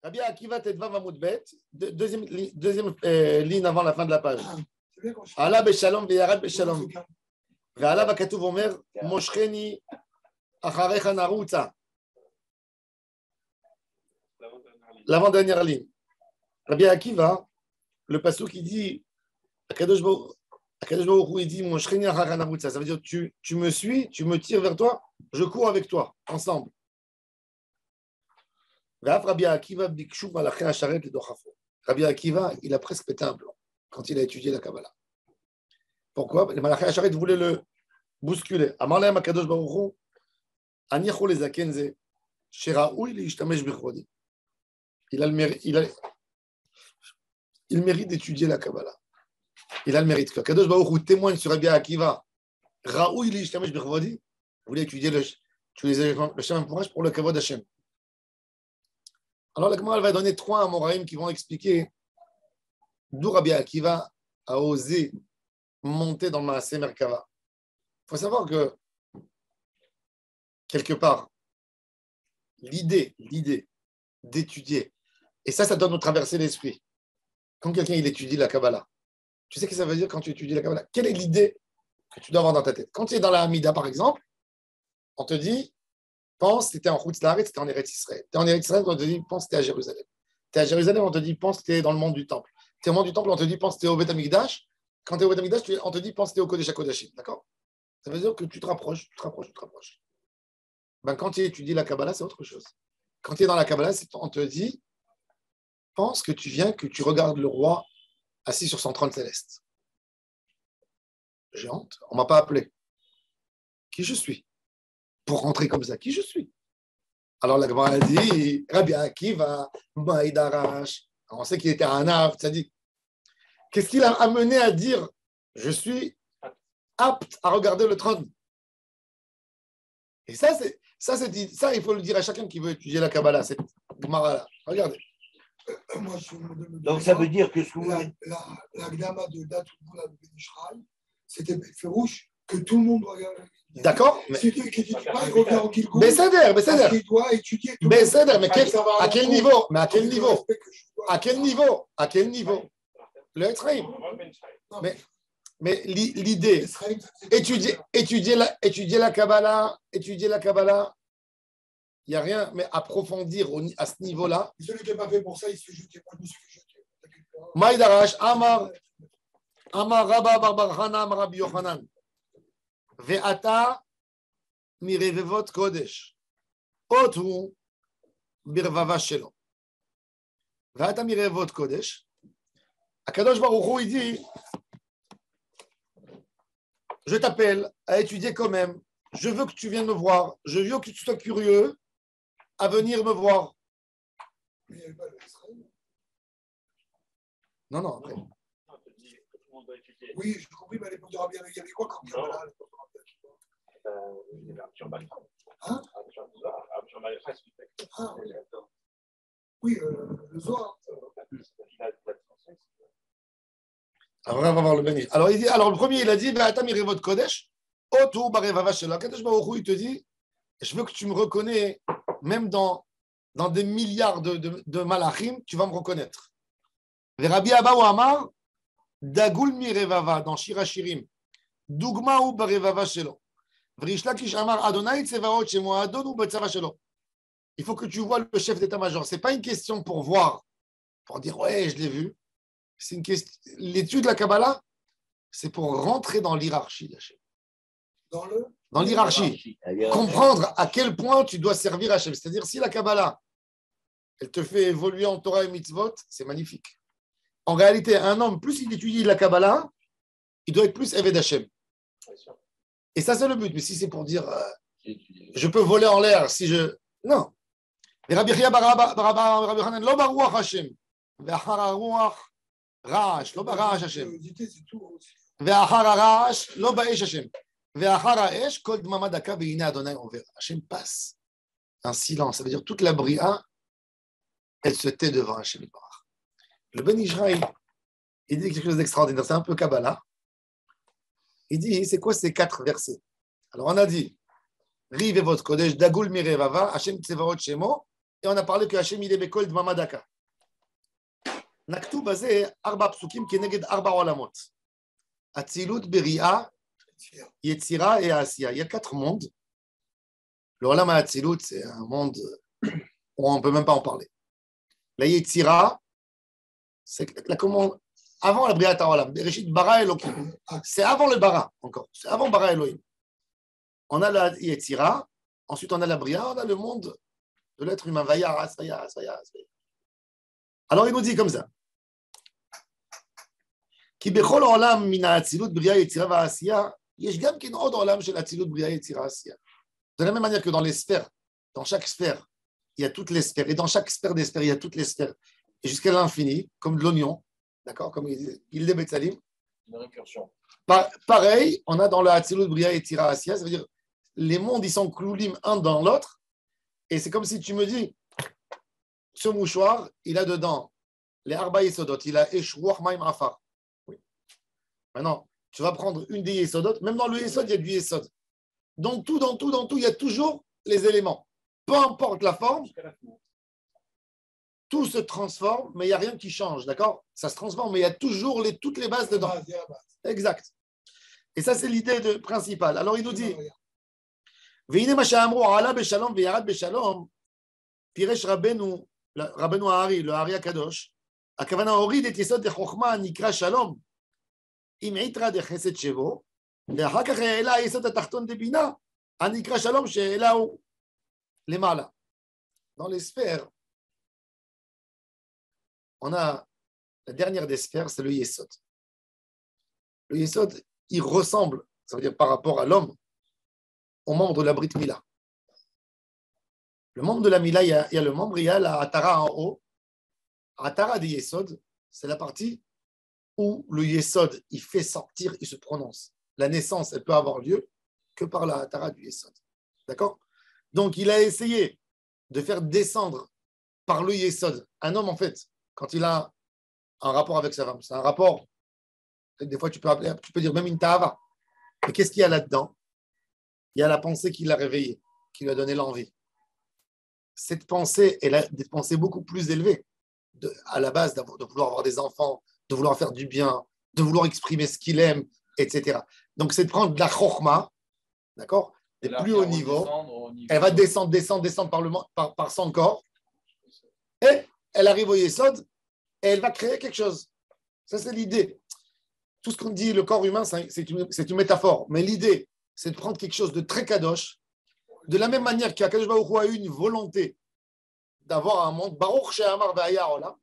Rabbi Akiva Tetvav Amud Bet, deuxième ligne avant la fin de la page. Allah Beshalom Veyarad Beshalom. Ve'ala Bakatuv Omer Moshcheni Acharecha Narutza. L'avant-dernière ligne. Rabbi Akiva, le pasuk qui dit Akadosh Baruch Hu, il dit Moshcheni Acharecha Narutza. Ça veut dire tu me suis, tu me tires vers toi, je cours avec toi, ensemble. Rabbi Akiva, il a presque pété un plomb quand il a étudié la Kabbalah. Pourquoi? Les Malachi Hacharet voulaient le bousculer. Amarlem Akadosh Baruch Hu, Anichol Ezakenze, Sheraoui Leishtamesh Bechvodi. Il mérite d'étudier la Kabbalah. Il a le mérite. Akadosh Baruch Hu témoigne sur Rabbi Akiva, Raoui Leishtamesh Bechvodi. Vous voulez étudier le Shem Pourach pour le Kavod Hashem. Alors, la Gemara va donner 3 Amoraïm qui vont expliquer d'où Rabbi Akiva a osé monter dans le Maaseh Merkava. Il faut savoir que, quelque part, l'idée d'étudier, et ça doit nous traverser l'esprit. Quand quelqu'un il étudie la Kabbalah, tu sais ce que ça veut dire quand tu étudies la Kabbalah? Quelle est l'idée que tu dois avoir dans ta tête? Quand tu es dans la Hamida, par exemple, on te dit, pense, tu étais en Chutz Laaretz, tu étais en Eretz Israël. Tu es en Eretz Israël, on te dit, pense, tu es à Jérusalem. Tu es à Jérusalem, on te dit, pense, tu es dans le monde du temple. Tu es au monde du temple, on te dit, pense, tu es au Beth Amikdash. Quand tu es au Beth Amikdash, on te dit, pense, tu es au Kodesh HaKodashim. D'accord? Ça veut dire que tu te rapproches. Ben, quand tu étudies la Kabbalah, c'est autre chose. Quand tu es dans la Kabbalah, on te dit, pense que tu viens, que tu regardes le roi assis sur son trône céleste. J'ai honte, on ne m'a pas appelé. Qui je suis? Pour rentrer comme ça, qui je suis? Alors la Gemara a dit, Rabbi Akiva, Maïdarash. On sait qu'il était un apte, ça dit. Qu'est-ce qu'il a amené à dire? Je suis apte à regarder le trône. Et ça, il faut le dire à chacun qui veut étudier la Kabbalah, cette Gemara-là. Regardez. Donc ça veut dire que souvent. La Gdama de Datoubula de Benishraï, c'était Férouche, que tout le monde doit regarder. D'accord, mais c'est lui qui dit pas, il revient en Kilgour. Besséder. Il doit étudier tout. Besséder, mais à quel niveau? Mais à quel niveau? À quel niveau? Le Etzraïm. Mais l'idée, étudier la Kabbalah, il n'y a rien, mais approfondir à ce niveau-là. Celui qui n'est pas fait pour ça, il se fait jeter. Moi, je me suis fait jeter. Maïdarash, Amar Rabba Barbarhana, Amar Rabbi Yochanan. Ve'ata mirevevot kodesh. Otu birvava shelo. Ve'ata mirevevot kodesh. Akadosh Baruch Hu, il dit, je t'appelle à étudier quand même. Je veux que tu viennes me voir. Je veux que tu sois curieux à venir me voir. Non, après. Oui, j'ai compris, mais à l'époque de Rabbi, il y avait quoi comme Kabbalah à l'époque de Rabbi? Hein? Oui, le Zohar. Alors, on va voir le béni. Alors, le premier, il a dit, votre Kodesh, Otu Barevava Shelo. Kadosh Baruch Hu, il te dit, je veux que tu me reconnais, même dans des milliards de malachim, tu vas me reconnaître. Rabbi Abba ou Amar, Dagul Mirevava, dans Shir HaShirim, Dugma ou Barevava Shelo. Vrishlakish Amar Adonai Tsevaot Shemo Adon ou Betzava Shelo. Il faut que tu vois le chef d'état-major. Ce n'est pas une question pour voir, pour dire, ouais, je l'ai vu. C'est une question. L'étude de la Kabbalah, c'est pour rentrer dans l'hierarchie d'Hachem. Dans l'hierarchie. Comprendre à quel point tu dois servir Hachem. C'est-à-dire, si la Kabbalah, elle te fait évoluer en Torah et mitzvot, c'est magnifique. En réalité, un homme, plus il étudie la Kabbalah, il doit être plus Eved Hachem. Et ça, c'est le but. Mais si c'est pour dire, je peux voler en l'air, si je. Non. Rabbi Hanan, lo baruach Hachem. Ve'achar haruach ra'ash, lo bara'ash Hachem. Ve'achar ha'ra'ash, lo ba'esh Hachem. Ve'achar ha'esh, kol dmama daka ve'ine Adonai over. Hachem passe un silence. Ça veut dire toute la bria, elle se tait devant Hachem. Le Ben Israël, il dit quelque chose d'extraordinaire. C'est un peu Kabbalah. Il dit, c'est quoi ces 4 versets? Alors, on a dit, Rive votre Kodesh, Dagul Mirevava, Hachem Tsevaot Shemo, et on a parlé que Hachem il est Bekol Dmamadaka. Naktu basé Arba Psukim Keneged Arba Olamot. Atzilut, Beria, Yetzira et Asiya. Il y a 4 mondes. Le Olam Atzilut, c'est un monde où on ne peut même pas en parler. La Yetzira, c'est la commande avant la Briata Olam. Bereshit Bara Elohim. C'est avant le Bara encore. C'est avant Bara Elohim. On a la Yetzira, ensuite on a la Bria, on a le monde de l'être humain. Vayar, Asaya. Alors il nous dit comme ça. כי בכל העולם מן האצילות, בריאה, יצירה ועשייה, יש גם כן עוד עולם של אצילות, בריאה, יצירה, עשייה. De la même manière que dans les sphères, dans chaque sphère, il y a toutes les sphères, et dans chaque sphère des sphères, il y a toutes les sphères, et jusqu'à l'infini, comme de l'oignon, d'accord, comme il dit Betsalim. Une récursion. Pareil, on a dans la atsilut, bria, yetira, asiya, ça veut dire les mondes, ils sont cloulim un dans l'autre, et c'est comme si tu me dis, ce mouchoir, il a dedans les arba yesodot, il a eshruach maim afar. Maintenant, tu vas prendre une des yesodot, même dans le yesod, il y a du yesod. Dans tout, il y a toujours les éléments. Peu importe la forme, tout se transforme, mais il n'y a rien qui change, d'accord? Ça se transforme, mais il y a toujours toutes les bases dedans. Exact. Et ça, c'est l'idée principale. Alors, il nous dit, Veine ma she'amru ala beshalom ve'yarad beshalom, piresh Rabbeinu Hari, le Hari HaKadosh, הכוונה הוריד את יסוד החוכמה הנקרא שלום, עם עיטרא דחסד שבו, ואחר כך העלה היסוד התחתון דבינה, הנקרא שלום שהעלה הוא למעלה. Dans les sphères, on a la dernière des sphères, c'est le yesod. Le yesod, il ressemble, ça veut dire par rapport à l'homme, au membre de la Brit Mila. Le membre de la Mila, il y a le membre, il y a la Atara en haut. Atara des Yesod, c'est la partie où le Yesod, il fait sortir, il se prononce. La naissance, elle peut avoir lieu que par la Atara du Yesod. D'accord? Donc, il a essayé de faire descendre par le Yesod. Un homme, en fait, quand il a un rapport avec sa femme, c'est un rapport, des fois tu peux dire même une ta'ava. Mais qu'est-ce qu'il y a là-dedans? Il y a la pensée qui l'a réveillé, qui lui a donné l'envie. Cette pensée, elle a des pensées beaucoup plus élevées. À la base de vouloir avoir des enfants, de vouloir faire du bien, de vouloir exprimer ce qu'il aime, etc. Donc, c'est de prendre de la chokhma, d'accord, des plus hauts niveaux. Elle va descendre par son corps, et elle arrive au Yesod, et elle va créer quelque chose. Ça, c'est l'idée. Tout ce qu'on dit, le corps humain, c'est une métaphore. Mais l'idée, c'est de prendre quelque chose de très kadosh, de la même manière qu'Akadosh Baruch Hu a eu une volonté d'avoir un monde, Baruch She'amar Ve'ayar Olam,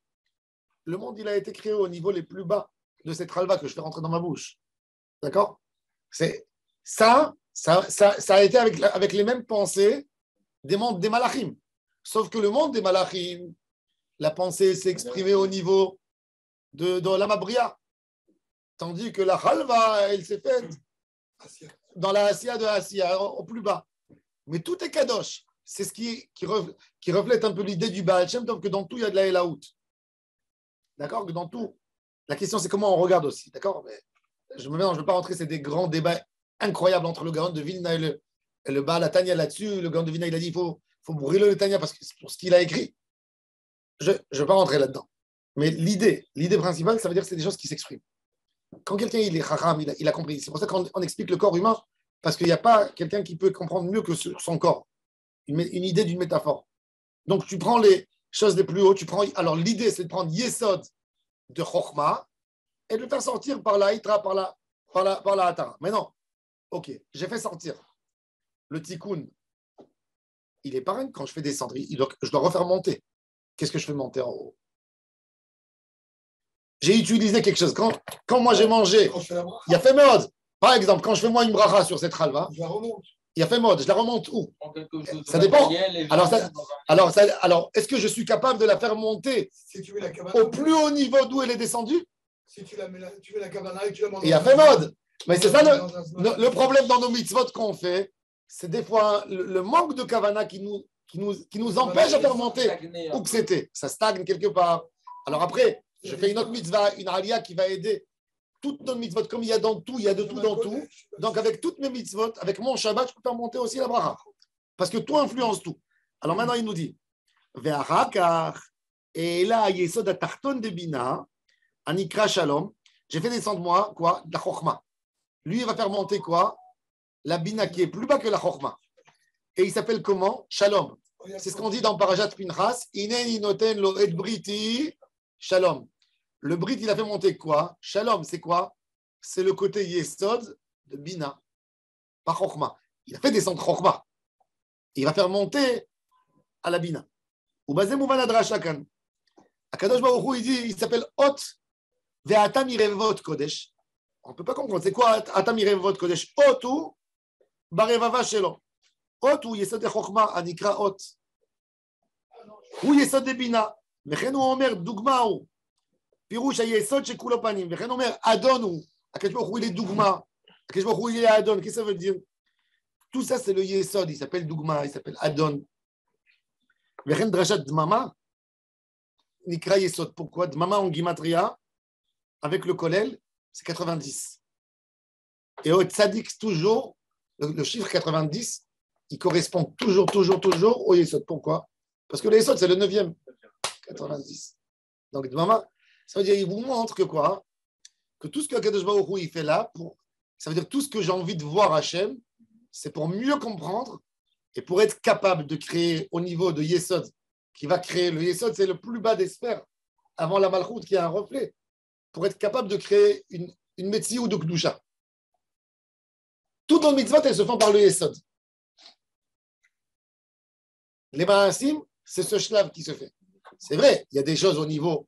le monde, il a été créé au niveau les plus bas de cette halva que je fais rentrer dans ma bouche. D'accord? C'est ça a été avec les mêmes pensées des mondes des malachim. Sauf que le monde des malachim, la pensée s'est exprimée au niveau de l'amabria. Tandis que la halva, elle s'est faite dans la Asiya de Asiya, au plus bas. Mais tout est kadosh. C'est ce qui reflète un peu l'idée du Baal Shem Tov, que dans tout, il y a de la Elaout. D'accord? Que dans tout. La question, c'est comment on regarde aussi. D'accord? Mais je ne veux pas rentrer, c'est des grands débats incroyables entre le Gaon de Vilna et le Baal Tanya là-dessus. Le Gaon de Vilna, il a dit qu'il faut brûler le Tanya parce que c'est pour ce qu'il a écrit. Je ne veux pas rentrer là-dedans. Mais l'idée principale, ça veut dire que c'est des choses qui s'expriment. Quand quelqu'un il est chacham, il a compris. C'est pour ça qu'on explique le corps humain, parce qu'il n'y a pas quelqu'un qui peut comprendre mieux que son corps. Une idée d'une métaphore. Donc, tu prends les choses les plus hautes, alors l'idée, c'est de prendre Yesod de Chokhmah et de le faire sortir par la Hitra, par la Atara. Mais non, ok, j'ai fait sortir. Le Tikkun, il est pareil, quand je fais descendre, je dois refaire monter. Qu'est-ce que je fais monter en haut? J'ai utilisé quelque chose. Quand moi j'ai mangé, il y a fait mode. Par exemple, quand je fais moi une bracha sur cette halva, il y a fait mode. Je la remonte où? Ça dépend. Alors, est-ce que je suis capable de la faire monter au plus haut niveau d'où elle est descendue? Si tu mets la kavana et tu la montes. Il y a fait mode. Mais c'est ça le problème dans nos mitzvot qu'on fait. C'est des fois le manque de kavana qui nous empêche de faire monter où que c'était. Ça stagne quelque part. Alors après, je fais une autre mitzvah, une aliyah qui va aider toutes nos mitzvot. Comme il y a dans tout, il y a de tout dans tout. Donc avec toutes mes mitzvot, avec mon Shabbat, je peux faire monter aussi la bracha. Parce que tout influence tout. Alors maintenant, il nous dit, Ve'achakach, et là, Yesod Atarton de Bina, Anikra Shalom, j'ai fait descendre moi, quoi, de la Chokhmah. Lui, il va faire monter quoi? La Bina qui est plus bas que la Chokhmah. Et il s'appelle comment? Shalom. C'est ce qu'on dit dans Parashat Pinchas. Inen inoten lo et briti Shalom. Le Brit, il a fait monter quoi? Shalom, c'est quoi? C'est le côté Yesod de Bina, pas Chokhmah. Il a fait descendre Chokhmah. Il va faire monter à la Bina. Ou Bazem Uvan Adrashakan. Akadosh Baruch Hu, il dit, il s'appelle Ot Ve'atam Irevot Kodesh. On ne peut pas comprendre. C'est quoi Atam Irevot Kodesh? Ot ou Barevava Shelo. Ot ou Yesod de Chokhmah, Anikra Ot. Ou Yesod de Bina. Vechen הוא אומר, דוגמה הוא, פירוש היסוד שכולו פנים, וכן אומר, אדון הוא, הקדוש ברוך הוא il est דוגמה, הקדוש ברוך הוא il est אדון, qu'est-ce que ça veut dire? Tout ça c'est le יסוד, il s'appelle דוגמה, il s'appelle אדון. וכן דרשת דממה, נקרא יסוד, pourquoi? דממה en גימטריה, avec le kollel, c'est 90. Et au tzaddik, toujours, le chiffre 90, il correspond toujours au yesod. Pourquoi? Parce que le yesod, c'est le 9e. 90. Donc, maman, ça veut dire, il vous montre que quoi? Que tout ce que Kadosh Baruch Hu, il fait là, ça veut dire tout ce que j'ai envie de voir Hachem, c'est pour mieux comprendre et pour être capable de créer au niveau de Yesod, qui va créer, le Yesod, c'est le plus bas des sphères, avant la Malchout qui a un reflet, pour être capable de créer une Metziou de Kdusha. Toutes nos mitzvot, elles se font par le Yesod. Les Ma'asim, c'est ce shlav qui se fait. C'est vrai, il y a des choses au niveau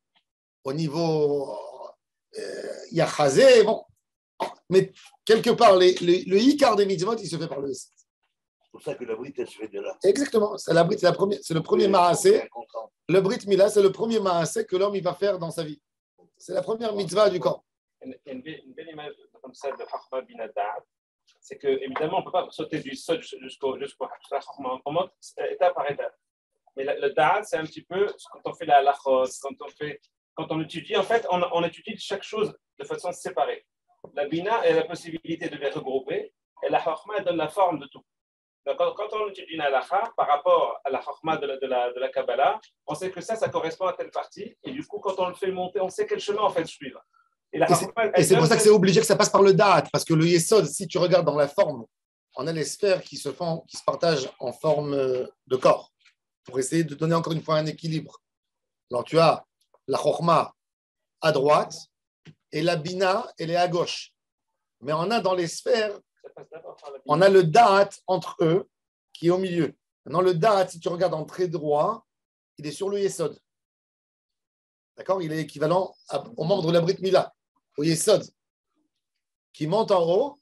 il y a Chazé, bon, mais quelque part, le Ikar des mitzvot, il se fait par le Yesod. C'est pour ça que la brite, elle se fait de là. Exactement, c'est le premier Maasé. Le Brit Mila, c'est le premier Maasé que l'homme il va faire dans sa vie. C'est la première mitzvah du corps. Il y a une belle image comme ça de Chachma bin Adad. C'est que, évidemment, on ne peut pas sauter du Sod jusqu'au Chachma. On monte étape par étape. Mais le Da'at, c'est un petit peu quand on fait la halachot, quand on étudie, en fait, on étudie chaque chose de façon séparée. La Bina a la possibilité de les regrouper et la Chachma donne la forme de tout. Donc, quand on étudie une halacha par rapport à la Chachma de la Kabbalah, on sait que ça correspond à telle partie et du coup, quand on le fait monter, on sait quel chemin en fait suivre. Et c'est pour ça que c'est obligé que ça passe par le Da'at, parce que le Yesod, si tu regardes dans la forme, on a les sphères qui se partagent en forme de corps, pour essayer de donner encore une fois un équilibre. Alors tu as la Chokhmah à droite et la Bina, elle est à gauche. Mais on a dans les sphères, on a le Da'at entre eux qui est au milieu. Maintenant, le Da'at, si tu regardes en trait droit, il est sur le Yesod. D'accord? Il est équivalent au membre de la Brit Mila, au Yesod, qui monte en haut,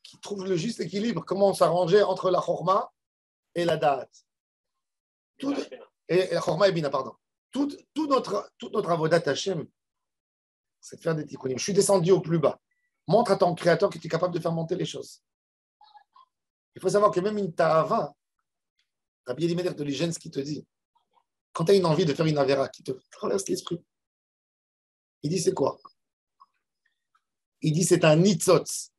qui trouve le juste équilibre, comment s'arranger entre la Chokhmah et la Da'at. Et la Chokhmah et Bina, pardon. Toute notre avodat Hashem, c'est de faire des tikkunim. Je suis descendu au plus bas. Montre à ton créateur que tu es capable de faire monter les choses. Il faut savoir que même une ta'ava, Rabbi Elimelech de Ligensk qui te dit, quand tu as une envie de faire une avera qui te traverse l'esprit, il dit c'est quoi? Il dit c'est un nitzotz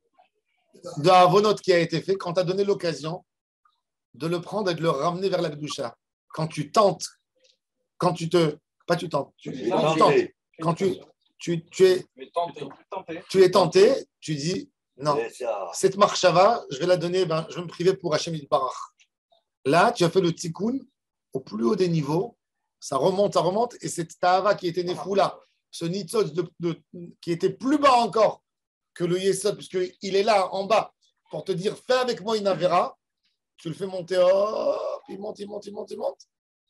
de avonot qui a été fait quand tu as donné l'occasion de le prendre et de le ramener vers la Kedusha. Quand tu tentes, quand tu te... Pas tu tentes, tu es tenté, tu dis non, cette marchava, je vais la donner, je vais me priver pour Hachem Yitbarach. Là, tu as fait le tikkun au plus haut des niveaux, ça remonte, et cette ta'ava qui était nefoula, ce nitzot qui était plus bas encore que le yesod, puisqu'il est là en bas pour te dire fais avec moi une avera, tu le fais monter, il monte,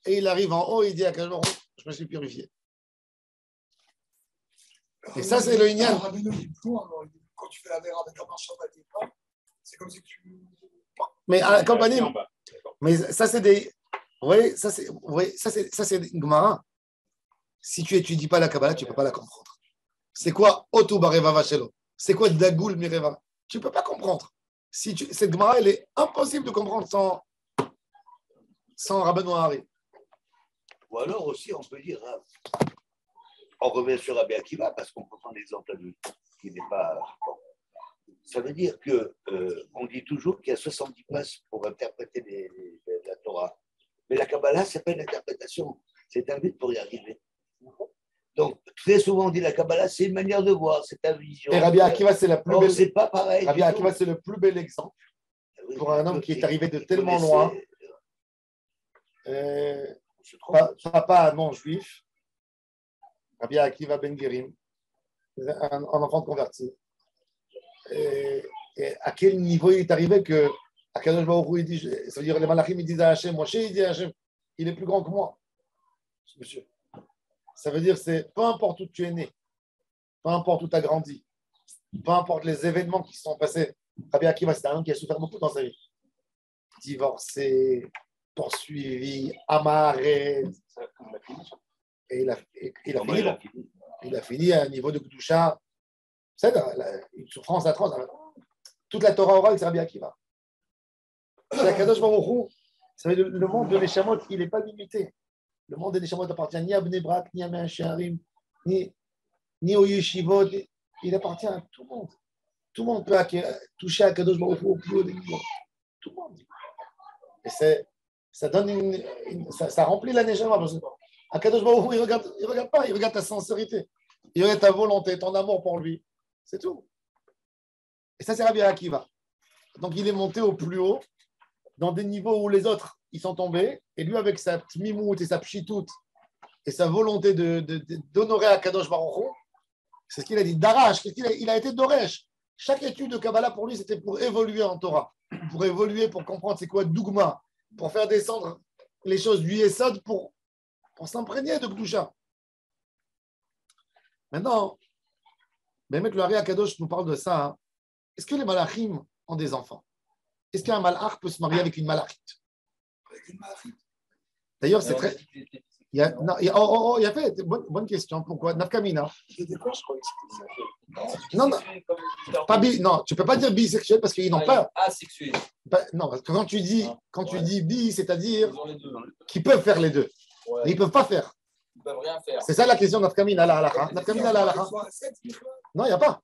et il arrive en haut, il dit à quel moment je me suis purifié. Et ça, c'est le Inyan. Quand tu fais la verre avec un marchand à c'est comme si tu. Mais à la campagne, mais ça, c'est des. Oui, ça, c'est une Gemara. Si tu n'étudies pas la Kabbalah, tu ne peux pas la comprendre. C'est quoi Otu Barevava Shelo? C'est quoi Dagoul Mireva? Tu ne peux pas comprendre. Cette Gemara, elle est impossible de comprendre sans Rabbeinu Hari. Ou alors aussi, on peut dire, on revient sur Rabbi Akiva, parce qu'on prend l'exemple qui n'est pas. Bon. Ça veut dire qu'on dit toujours qu'il y a 70 places pour interpréter la Torah. Mais la Kabbalah, ce n'est pas une interprétation, c'est un but pour y arriver. Donc, très souvent, on dit la Kabbalah, c'est une manière de voir, c'est ta vision. Et Rabbi Akiva, c'est la plus Or, belle. c'est pas pareil. Rabbi Akiva, c'est le plus bel exemple pour un homme qui est arrivé de tellement loin. Papa non juif, Rabbi Akiva Ben Gerim, un enfant converti. Et à quel niveau il est arrivé que Akadosh Baruch Hu, il dit, ça veut dire les malachim, ils disent à Hachem, Moshe, il dit à Hachem, il est plus grand que moi, monsieur. Ça veut dire, c'est peu importe où tu es né, peu importe où tu as grandi, peu importe les événements qui se sont passés. Rabbi Akiva, c'est un homme qui a souffert beaucoup dans sa vie. Divorcé, poursuivi, amarré. Et il a fini à un niveau de Kedusha. C'est une souffrance atroce. Toute la Torah orale, c'est Rabbi Akiva. C'est Akadosh Baruch Hu. Ça veut dire, le monde de l'Eshamot, il n'est pas limité. Le monde de l'Eshamot appartient ni à Bnei Brak, ni à Mea Shearim, ni au Yeshivot. Il appartient à tout le monde. Tout le monde peut toucher à Akadosh Baruch Hu au plus haut des niveaux. Tout le monde. Et ça donne ça remplit la Neshama. Akadosh Baruch Hu, il regarde pas, il regarde ta sincérité. Il regarde ta volonté, ton amour pour lui. C'est tout. Et ça, c'est Rabbi Akiva. Donc, il est monté au plus haut, dans des niveaux où les autres, ils sont tombés. Et lui, avec sa tmimout et sa pchitout, et sa volonté d'honorer Akadosh Baruch Hu, c'est ce qu'il a dit. Darash, il a été Doresh. Chaque étude de Kabbalah, pour lui, c'était pour évoluer en Torah. Pour évoluer, pour comprendre c'est quoi Dougma, pour faire descendre les choses du Yesod, pour s'imprégner de Kedusha. Maintenant, Bémet le Hari Akadosh nous parle de ça. Hein. Est-ce que les malachim ont des enfants? Est-ce qu'un malach peut se marier avec une malachite? Avec une malachite. D'ailleurs, c'est très. Il y a fait. Bonne question. Pourquoi? Nafkamina. Non, tu ne peux pas dire bisexuel parce qu'ils n'ont pas. Asexuel. Non, parce que quand tu dis bi, c'est-à-dire qu'ils peuvent faire les deux. Ouais. Mais ils ne peuvent pas faire. Ils ne peuvent rien faire. C'est ça la question d'Nafkamina, la halakha. Nafkamina, la halakha. Non, il n'y a pas.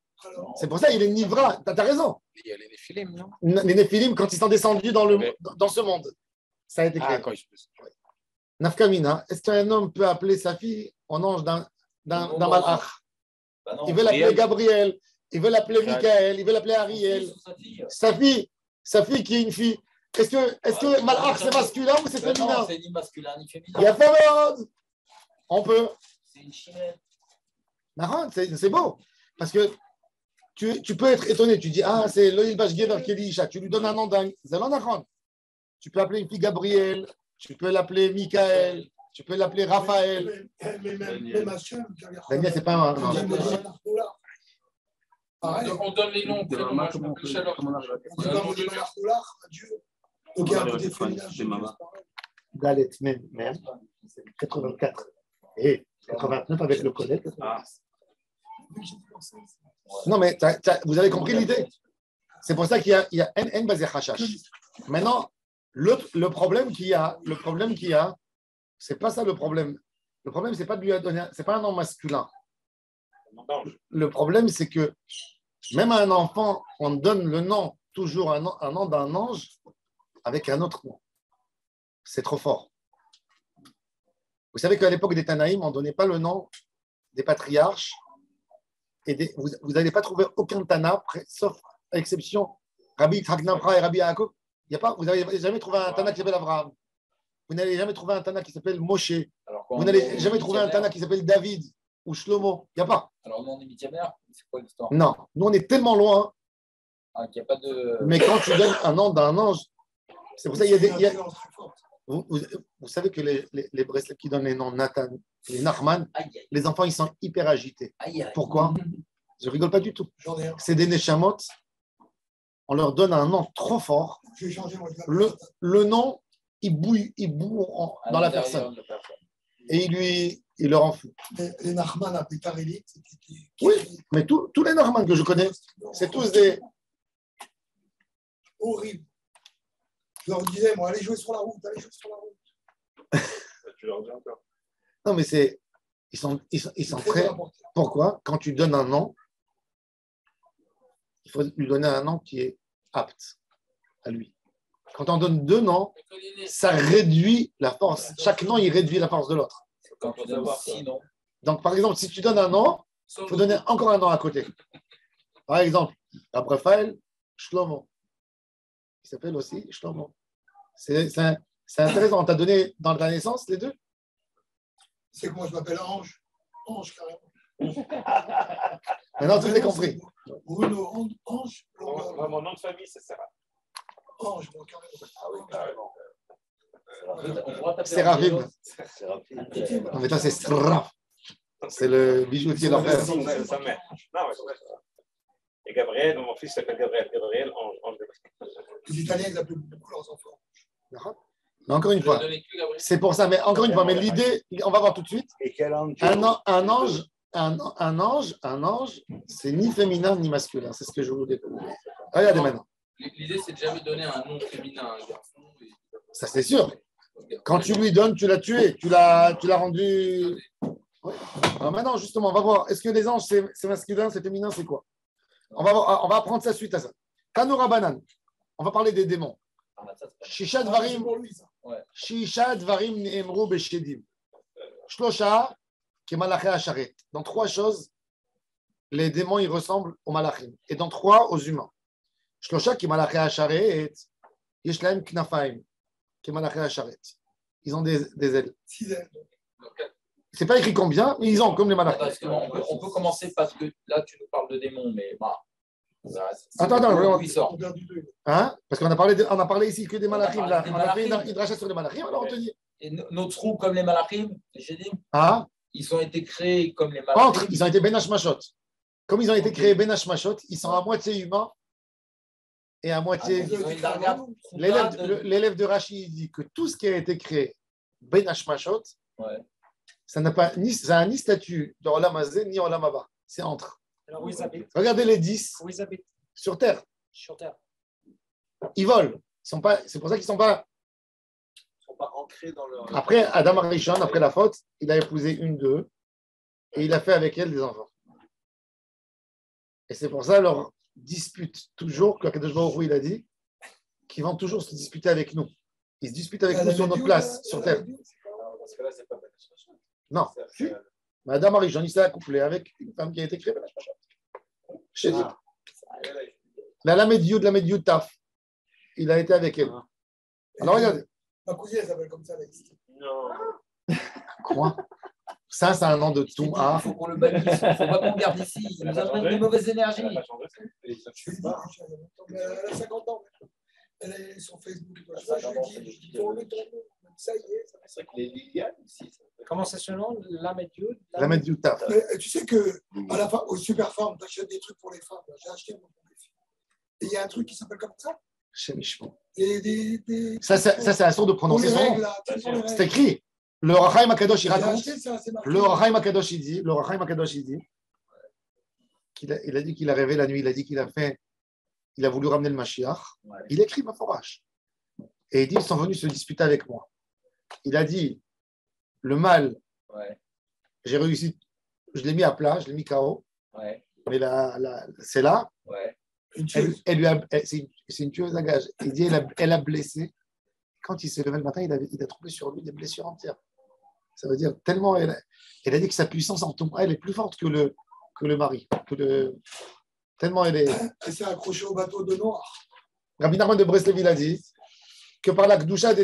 C'est pour ça qu'il est nivra. Tu as raison. Il y a les néphilim, non? Les néphilim, quand ils sont descendus dans ce monde, ça a été créé. Nafkamina, est-ce qu'un homme peut appeler sa fille en ange d'un malach? Il veut l'appeler Gabriel, il veut l'appeler Michael, il veut l'appeler Ariel. Sa fille qui est une fille. Est-ce que malach c'est masculin ou c'est féminin? Non, c'est ni masculin ni féminin. Il y a pas de. On peut. C'est une chimère. Non, c'est beau. Parce que tu peux être étonné. Tu dis, c'est Loïl Bashgever Kelisha. Tu lui donnes un nom d'un. Tu peux appeler une fille Gabriel. Tu peux l'appeler Michael, tu peux l'appeler Raphaël. Même Hachem, Daniel, c'est pas un. Donc on donne les noms. On dit $, Dieu. Donc il y a un côté féminin. Dalet, même, 84 et 89 avec le collègue. Non, mais vous avez compris l'idée. C'est pour ça qu'il y a N basé Hashash. Maintenant, le problème qu'il y a, c'est pas ça le problème. Le problème, c'est pas de lui donner, c'est pas un nom masculin. Le problème, c'est que même à un enfant, on donne le nom, toujours un nom d'un ange avec un autre nom. C'est trop fort. Vous savez qu'à l'époque des Tanaïm, on ne donnait pas le nom des patriarches. Et vous n'allez pas trouver aucun Tana, sauf à l'exception Rabbi Yitzhak Nafra et Rabbi Yaakov. Vous n'avez jamais trouvé un Tana qui s'appelle Abraham. Vous n'allez jamais trouvé un Tana qui s'appelle Moshe. Vous n'allez jamais trouvé un Tana qui s'appelle David ou Shlomo. Il n'y a pas. Alors, nous, on est Mityamer, c'est quoi l'histoire? Non, nous, on est tellement loin. Il n'y a pas de. Mais quand tu donnes un nom d'un ange, c'est pour ça qu'il y a des. Vous savez que les Breslevs qui donnent les noms Nathan, les Nachman, les enfants, ils sont hyper agités. Pourquoi? Je rigole pas du tout. C'est des Neshamot. On leur donne un nom trop fort. Le nom, il bouille dans la personne. Et il leur en fout. Les Nachman à Pétarélite, c'était. Oui, mais tous les Nachman que je connais, c'est tous des. Horrible. Je leur disais, moi, allez jouer sur la route, Tu leur dis encore. Non, mais ils sont très. Pourquoi? Quand tu donnes un nom, il faut lui donner un nom qui est apte à lui. Quand on donne 2 noms, ça réduit la force. Chaque nom, il réduit la force de l'autre. Quand on donne 6 noms. Donc, par exemple, si tu donnes un nom, il faut donner encore un nom à côté. Par exemple, Raphaël, Shlomo. Il s'appelle aussi Shlomo. C'est intéressant. On t'a donné dans ta naissance les deux? C'est que moi, je m'appelle Ange. Ange, carrément. Maintenant, tout est compris. Bruno, Ange. Mon nom de famille, c'est Sarah. Ange, moi, carrément. Ah oui, carrément. C'est Ravim. C'est rapide. Non, mais toi, c'est Straf. C'est le bijoutier d'enfer. C'est sa mère. Non, mais c'est vrai. Et Gabriel, mon fils s'appelle Gabriel. Gabriel, Ange. Les Italiens, ils appellent beaucoup leurs enfants. Mais encore une fois, c'est pour ça. Mais encore une fois, mais l'idée, on va voir tout de suite. Et quel ange? Un ange, c'est ni féminin ni masculin. C'est ce que je vous dis. Regardez maintenant. L'idée, c'est de jamais donner un nom féminin à un garçon. Ça, c'est sûr. Quand tu lui donnes, tu l'as tué. Tu l'as rendu. Ouais. Alors maintenant, justement, on va voir. Est-ce que les anges, c'est masculin, c'est féminin, c'est quoi? On va apprendre ça suite à ça. Kanura Banan. On va parler des démons. Shisha Dvarim. Shisha Dvarim Ne'emru Beshedim. Shlosha Kemalaché Asharet. Dans 3 choses, les démons, ils ressemblent aux malachim. Et dans 3, aux humains. Shlosha Kemalaché Asharet. Yeshlaim Knafaim. Kemalaché Asharet. Ils ont des ailes. 6 ailes. C'est pas écrit combien, mais ils ont comme les malachim. On peut commencer parce que là, tu nous parles de démons, mais bah. Attends, il sort. Hein? Parce qu'on a parlé ici que des malachim. Là. On a fait une dracha sur les malachim, alors on te dit. Et nos trous comme les malachim, j'ai dit, Ah? ils ont été créés comme les malachim. Ils ont été Ben Hashmashot. Comme ils ont été créés Ben Hashmashot, ils sont à moitié humains et à moitié. L'élève de Rashi dit que tout ce qui a été créé Ben Hashmashot, ça n'a ni statut dans Olam Hazé ni Olam Haba. C'est entre. Alors, où ils habitent? Regardez les 10 Où ils habitent? sur Terre. Sur Terre. Ils volent. C'est pour ça qu'ils ne sont pas ancrés dans leur. Après, Adam Arishon, après la faute, il a épousé une d'eux et il a fait avec elle des enfants. Et c'est pour ça leur dispute toujours, que Kadosh Baruch Hu, il a dit, qu'ils vont toujours se disputer avec nous. Ils se disputent avec nous sur notre place, sur Terre. Parce que là, c'est pas Non. Mais Adam Arishon, il s'est accouplé avec une femme qui a été créée. Chez lui. La Médioud Taf. Il a été avec elle. Alors regardez. Ma cousine, elle s'appelle comme ça. Non. Quoi? Ça, c'est un nom de Touma. Il faut qu'on le bannisse. Il ne faut pas qu'on garde ici. Il nous amène des mauvaises énergies. Je lui dis, elle a 50 ans. Elle est sur Facebook. Je lui dis, il faut remettre ton nom. Ça y est. C'est vrai que les Liliane aussi. Comment c'est ce nom? La Médioud Taf. Tu sais que à la fin, au Superfarm, tu achètes des trucs pour les femmes. J'ai acheté mon filles. Et il y a un truc qui s'appelle comme ça. Chez Mishmo. Des... Ça, c'est la source de prononcer son nom. C'est écrit. Le Rachaim Akadosh, il raconte. Le Rachaim Akadosh, il dit qu'il a dit qu'il a rêvé la nuit, il a dit qu'il a voulu ramener le Mashiach. Il écrit ma forage. Et il dit, ils sont venus se disputer avec moi. Il a dit, le mal, j'ai réussi, je l'ai mis à plat, je l'ai mis KO. Mais c'est là. C'est une tueuse à gage. Il dit, elle a blessé. Quand il s'est levé le matin, il a trouvé sur lui des blessures entières. Ça veut dire tellement. Elle a dit que sa puissance en elle est plus forte que le mari. Tellement elle est. Elle s'est accrochée au bateau de Noir. Rabbi Nachman de Breslev, il a dit que par la Gdusha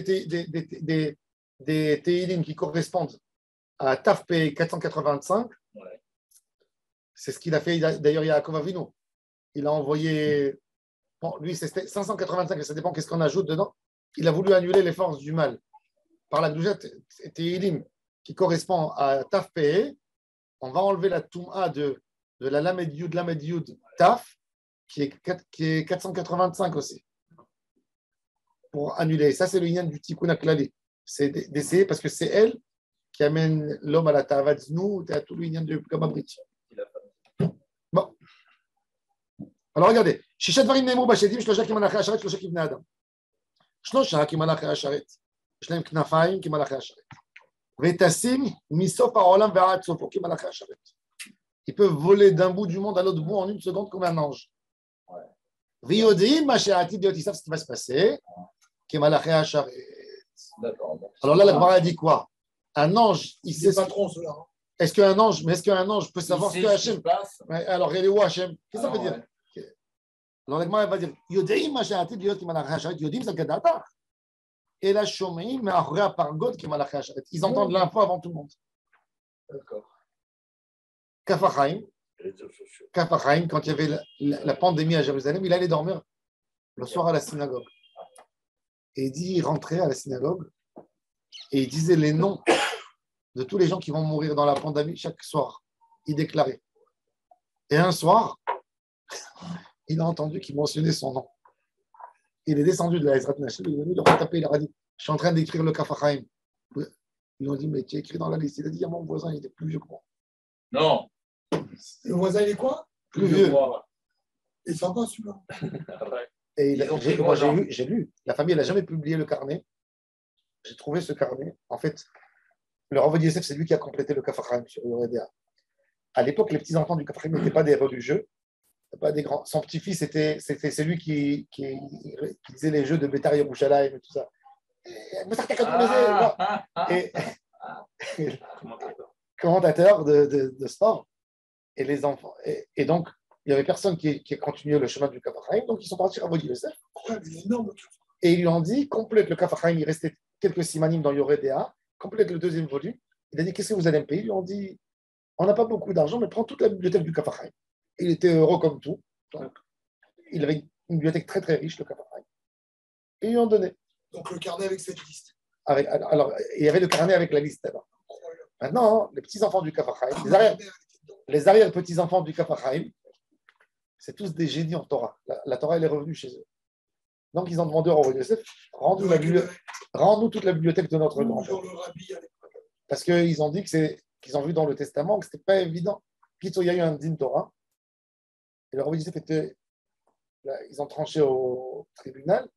des Teilim qui correspondent à Tafpe 485, c'est ce qu'il a fait d'ailleurs Yaakov Avinu. Il a envoyé. Bon, lui, c'était 585, ça dépend qu'est-ce qu'on ajoute dedans. Il a voulu annuler les forces du mal. Par la Gdusha Teilim qui correspond à Taf Pe, on va enlever la Touma de la Lamed Yud Taf, qui est 485 aussi, pour annuler. Ça, c'est le lien du Tikkun HaKlali. C'est d'essayer, parce que c'est elle qui amène l'homme à la Tavatznou, à tout le lien de Gamabrit. Bon. Alors, regardez. Shisha Dvarim Ne'emru Bashedim, Shlosha Kimalaché Asharet, Shlosha Kivnei Adam. Shlosha Kimalaché Asharet. יש להם כנפיים כמלאכי השרת. ותשים מסוף העולם ועד סופו כמלאכי השרת. Ils peuvent voler d'un bout du monde à l'autre bout en une seconde comme un ange. ויודעים מה שהעתיד להיות, ils savent ce qui va se passer. Kemalachei Hasharet. D'accord. Bon. Alors là, la Gemara a dit quoi? Un ange, il sait. C'est patron, ceux-là. Hein. Est-ce qu'un ange, mais est-ce qu'un ange peut savoir ce que qui Hachem. se passe. Ouais, alors, il est où Hachem? Qu'est-ce que ça veut dire? Ouais. Alors, la Gemara va dire Yodeim Hasharet, Liot Kemalachei Hasharet, Yodim Zakadata. Et la Shomeim, mais Ahora Pargot Kemalachei Hasharet. Ils entendent l'info avant tout le monde. D'accord. Kafachaim, Réseaux sociaux. Kafachaim, quand il y avait la pandémie à Jérusalem, il allait dormir le soir à la synagogue. Et il rentrait à la synagogue et il disait les noms de tous les gens qui vont mourir dans la pandémie chaque soir. Il déclarait. Et un soir, il a entendu qu'il mentionnait son nom. Il est descendu de la Ezrat Nashim, il est venu le retaper, il leur a dit je suis en train d'écrire le Kafachaim. Ils lui ont dit mais tu as écrit dans la liste. Il a dit il y a mon voisin, il était plus vieux que moi. Non. Le voisin, il est quoi? Plus vieux. Il est sympa, celui-là. Et Moi, j'ai lu, la famille n'a jamais publié le carnet. J'ai trouvé ce carnet. En fait, le Rav Yosef, c'est lui qui a complété le Kafachaim sur Yoredea. À l'époque, les petits-enfants du Kafachaim n'étaient pas des religieux, pas des grands. Son petit-fils, c'est celui qui disait les jeux de Betar Yerushalayim et tout ça. Et commentateur de sport. Et les enfants. Et donc, il n'y avait personne qui a continué le chemin du Kafachaim, donc ils sont partis à Rav Yosef. Il est énorme. Et ils lui ont dit complète le Kafachaim, il restait quelques simanim dans Yoredea, complète le deuxième volume. Il a dit qu'est-ce que vous allez me payer? Ils lui ont dit on n'a pas beaucoup d'argent, mais prends toute la bibliothèque du Kafachaim. Il était heureux comme tout. Donc, il avait une bibliothèque très très riche, le Kafachaim. Et ils lui ont donné. Donc le carnet avec cette liste. Alors, il y avait le carnet avec la liste. Alors. Maintenant, les petits-enfants du Kafachaim, les arrière-petits-enfants du Kafachaim, c'est tous des génies en Torah. La Torah, elle est revenue chez eux. Donc, ils ont demandé au Rav Yosef, rends-nous toute la bibliothèque de notre grand-père. Parce qu'ils ont dit qu'ils ont vu dans le Testament que ce n'était pas évident. Puis, il y a eu un din Torah. Et le Rav Yosef ils ont tranché au tribunal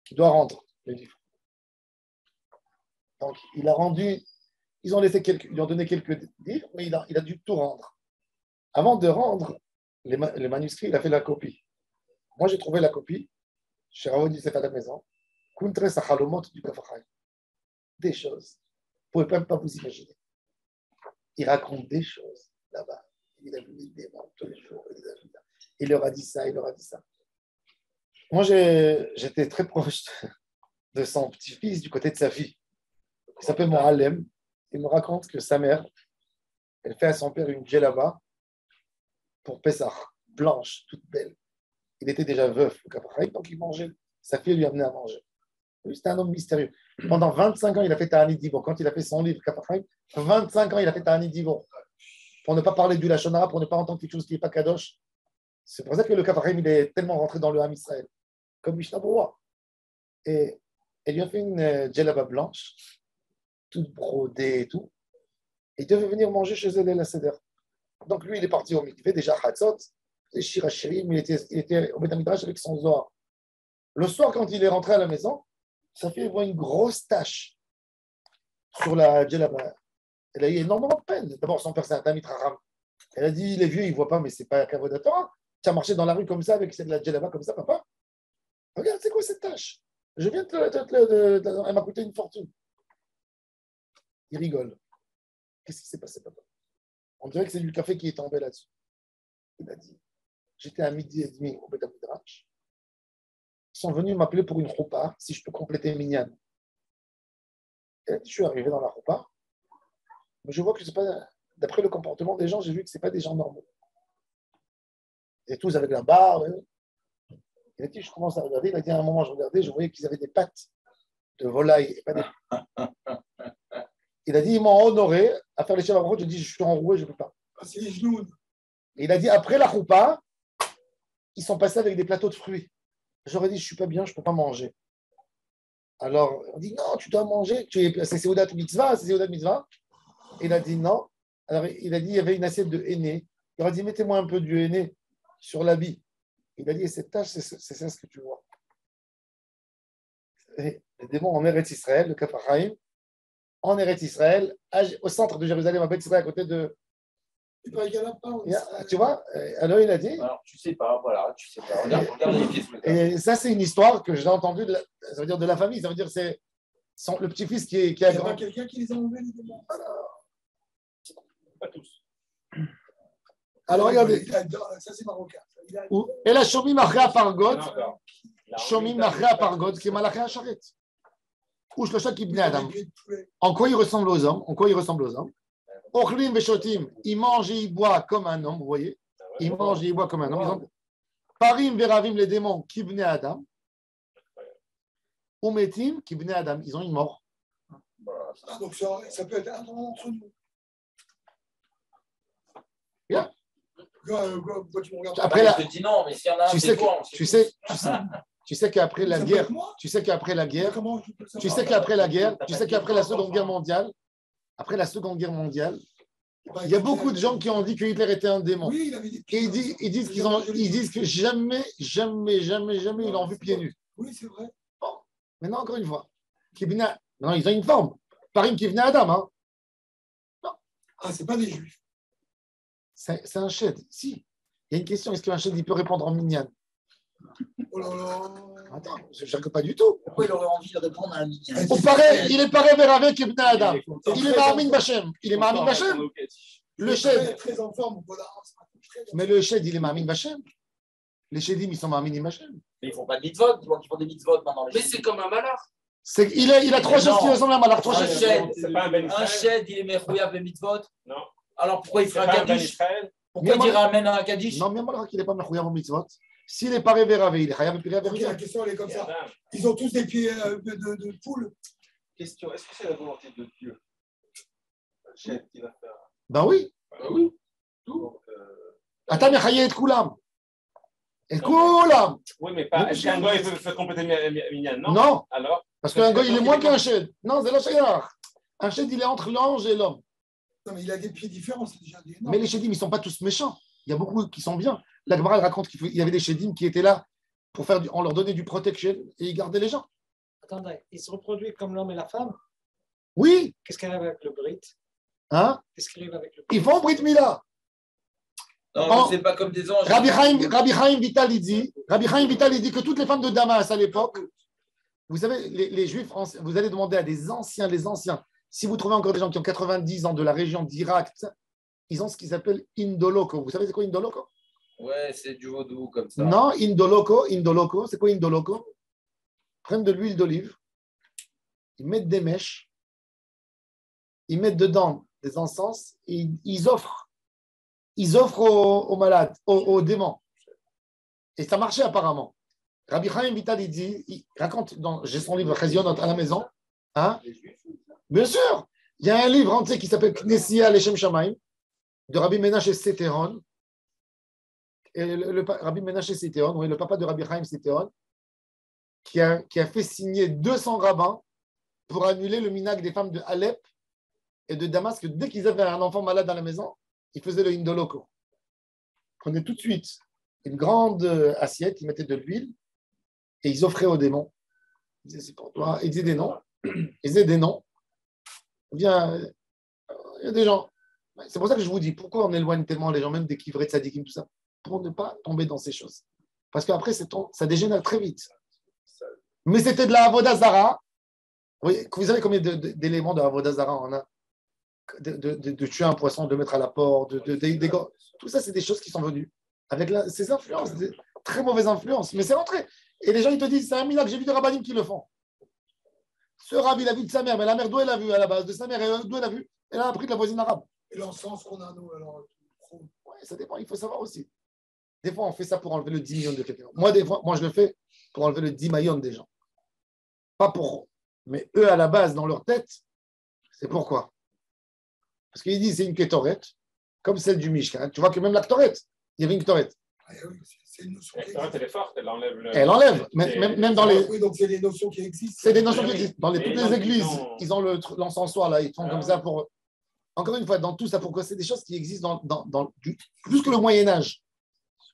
qui doit rendre le livre. Donc, il a rendu, ils lui ont donné quelques livres, mais il a dû tout rendre. Avant de rendre les manuscrits, il a fait la copie. Moi, j'ai trouvé la copie chez Rav Yosef à la maison. Kuntre Sachalomot du Kafachaim. Des choses. Vous ne pouvez même pas vous imaginer. Il raconte des choses là-bas. Il a vu des démons tous les jours. Il leur a dit ça, il leur a dit ça. Moi, j'étais très proche de son petit-fils du côté de sa fille. Il s'appelle Mohalem. Il me raconte que sa mère, elle fait à son père une djellaba pour Pessah, blanche, toute belle. Il était déjà veuf, le Kafachaim, donc il mangeait. Sa fille lui amenait à manger. C'était un homme mystérieux. Pendant 25 ans, il a fait Ta'anit Divo. Quand il a fait son livre Kafachaim, 25 ans, il a fait Ta'anit Divo. Pour ne pas parler du Lachon Hara, pour ne pas entendre quelque chose qui n'est pas Kadosh. C'est pour ça que le Kafachaim, il est tellement rentré dans le Ham Israël, comme Mishnah Berurah. Et il lui a fait une djellaba blanche, toute brodée et tout. Et il devait venir manger chez elle la Seder. Donc lui, il est parti au mikvé, déjà Chatzot, les Shirachirim, il était au Beth Midrash avec son Zohar. Le soir, quand il est rentré à la maison, sa fille voit une grosse tache sur la djellaba. Elle a eu énormément de peine. D'abord, son père, c'est un Tamit Raham. Elle a dit, il est vieux, il ne voit pas, mais ce n'est pas un Kavod Torah. Tu as marché dans la rue comme ça, avec de la djellaba comme ça, papa? Regarde, c'est quoi cette tache? Je viens elle m'a coûté une fortune. Il rigole. Qu'est-ce qui s'est passé, papa? On dirait que c'est du café qui est tombé là-dessus. Il a dit, j'étais à 12h30 au Beth Midrash. Ils sont venus m'appeler pour une roupa, si je peux compléter Minyan. Je suis arrivé dans la roupa, mais je vois que c'est pas, d'après le comportement des gens, j'ai vu que ce n'est pas des gens normaux. Et tous avec la barbe. Il a dit, je commence à regarder. Il a dit, à un moment, je regardais, je voyais qu'ils avaient des pattes de volaille. Et pas des... Il a dit, ils m'ont honoré à faire les chefs à je dis, je suis enroué, je ne peux pas. C'est les genoux. Et il a dit, après la roupa, ils sont passés avec des plateaux de fruits. J'aurais dit, je ne suis pas bien, je ne peux pas manger. Alors, on dit, non, tu dois manger. C'est Seudat Mitzvah, c'est Seudat Mitzvah. Il a dit, non. Alors, il a dit, il y avait une assiette de henné. Il a dit, mettez-moi un peu du henné sur l'habit. Il a dit, et cette tâche, c'est ça ce que tu vois. Et les démons en Eretz Israël, le Kafachaim, en Eretz Israël, au centre de Jérusalem, à Beth Israël, à côté de Il paraît qu'il y en a pas en Israël. Tu vois, alors il a dit. Alors, tu sais pas, voilà, tu sais pas. Regarde les pièces. Et ça, c'est une histoire que j'ai entendue, ça veut dire de la famille, ça veut dire c'est le petit-fils qui Il a y a grand. pas quelqu'un qui les a enlevés, les démons. Pas tous. Alors regardez. Ça, c'est marocain. Et la Shomi Machra Pargot, Non, non. Shomi Machra Pargot, qui est Malaché Hacharet. Ou Shlosha Kibne Adam. En quoi il ressemble aux hommes? En quoi il ressemble aux hommes? Ochlim Veshotim, il mange et il boit comme un homme, vous voyez? Il mange et il boit comme un homme. Ils ont... Parim Veravim, les démons, Kibne Adam. Umetim, Kibne Adam. Ils ont une mort. Ah, donc ça peut être un d'entre nous. Bien. Pourquoi tu me regardes? Après la... Je te dis non, mais s'il y en a un, tu c'est toi. sais qu'après la guerre, tu sais qu'après la guerre, tu sais qu'après la Seconde Guerre mondiale, après la Seconde Guerre mondiale, il y a beaucoup de gens qui ont dit que Hitler était un démon. Oui, il avait dit. Et ils disent que jamais ils l'ont vu pieds nus. Oui, c'est vrai. Bon, maintenant encore une fois, non, ils ont une forme. Parim qui venait à Adam, hein. Ah, c'est pas des juifs. C'est un shed. Si. Il y a une question, est-ce qu'un shed il peut répondre en minyan? Oh là là. Attends, je ne cherche pas du tout. Pourquoi il aurait envie de répondre à un minyan? Il est paré vers avec Ibn Adam. Il est Mahamin Bachem. Il est Mahamin Bachem. Le shed. Très en forme. Mais le shed, il est Mahamin Bachem. Les shedim, ils sont Mahamin Bachem. Mais ils ne font pas de mitzvot, ils font des mitzvot maintenant. Mais c'est comme un malheur. Il a trois choses qui ressemblent à un malheur. Trois Un choses. shed, C'est pas un Ben un Israël. shed, il est mechouyav le mitzvot. Non. Alors pourquoi il C'est fera pas un un Ben kaddish? Israël. Pourquoi il dirait amen à un kaddish? Non, mais malheur qu'il n'est pas Mechouyav en mitzvot. S'il est paré vers Ave, il est Chayav Piré Ok, la vers question, elle est comme ça. Adam. Ils ont tous des pieds de poule. Question, est-ce que c'est la volonté de Dieu? Le chef qui va faire. Ben oui. Oui. Donc, Attends, mais Chayav et Koulam. Et Koulam. Oui, mais pas. Est-ce qu'un goy peut faire compléter Minyan? Non. Non. Alors? Parce qu'un goy, il est moins qu'un shed. Non, c'est le Shayar. Un shed, il est entre l'ange et l'homme. Non, mais il a des pieds différents, c'est déjà des. Mais les shedim, ils ne sont pas tous méchants. Il y a beaucoup qui sont bien. La Gemara raconte qu'il y avait des shedim qui étaient là pour faire on leur donnait du protection et ils gardaient les gens. Attendez, ils se reproduisent comme l'homme et la femme. Oui, Qu'est-ce qui arrive avec le Brit? hein? Qu'est-ce qui arrive avec le Brit? Ils font Brit Mila. Non, c'est pas comme des anges. Rabbi Chaim Vital, il dit que toutes les femmes de Damas à l'époque, vous savez, les Juifs, vous allez demander à les anciens, si vous trouvez encore des gens qui ont 90 ans de la région d'Irak, ils ont ce qu'ils appellent Indoloco. Vous savez c'est quoi Indoloco? Ouais, c'est du vaudou comme ça. Non, Indoloco, c'est quoi Indoloco? Ils prennent de l'huile d'olive, ils mettent des mèches, ils mettent dedans des encens et ils offrent aux malades, aux démons. Et ça marchait apparemment. Rabbi Chaim Vital, il raconte, j'ai son livre Chezionot à la maison. Hein? Bien sûr, il y a un livre entier qui s'appelle Knessia Leshem Shamaim de Rabbi Menachem Seteron. Et Rabbi Menachem Seteron, oui, le papa de Rabbi Chaim Seteron, qui a fait signer 200 rabbins pour annuler le minag des femmes de Alep et de Damas, que dès qu'ils avaient un enfant malade dans la maison, ils faisaient le indoloco. Ils prenaient tout de suite une grande assiette, ils mettaient de l'huile et ils offraient aux démons. Ils disaient, c'est pour toi. Ils disaient des noms. Il y a des gens. C'est pour ça que je vous dis, pourquoi on éloigne tellement les gens, même des kivrets, tzadikim, tout ça, pour ne pas tomber dans ces choses. Parce qu'après, ça dégénère très vite. Mais c'était de la avoda zara. Vous savez combien d'éléments de avoda zara on a? De tuer un poisson, de mettre à la porte, tout ça, c'est des choses qui sont venues avec ces influences, des très mauvaises influences. Mais c'est rentré. Et les gens, ils te disent, c'est un miracle, j'ai vu des rabbinim qui le font. Ce rabbi, il a vu de sa mère, mais la mère, d'où elle a vu à la base? De sa mère, et d'où elle a vu? Elle a appris de la voisine arabe. Et l'encens qu'on a, nous, alors. Ouais, ça dépend, il faut savoir aussi. Des fois, on fait ça pour enlever le 10 millions de quelqu'un. Moi, je le fais pour enlever le 10 millions des gens. Pas pour. Mais eux, à la base, dans leur tête, c'est pourquoi? Parce qu'ils disent c'est une kétorette, comme celle du Mishkan. Tu vois que même la kétorette, il y avait une kétorette. Ah, oui, c'est une notion. Elle est forte, elle enlève le. Elle enlève, même dans les. Oui, donc c'est des notions qui existent. C'est des notions qui existent. Dans toutes les églises, ils ont l'encensoir là, ils font comme ça pour. Encore une fois, dans tout ça, pourquoi c'est des choses qui existent plus que le Moyen-Âge.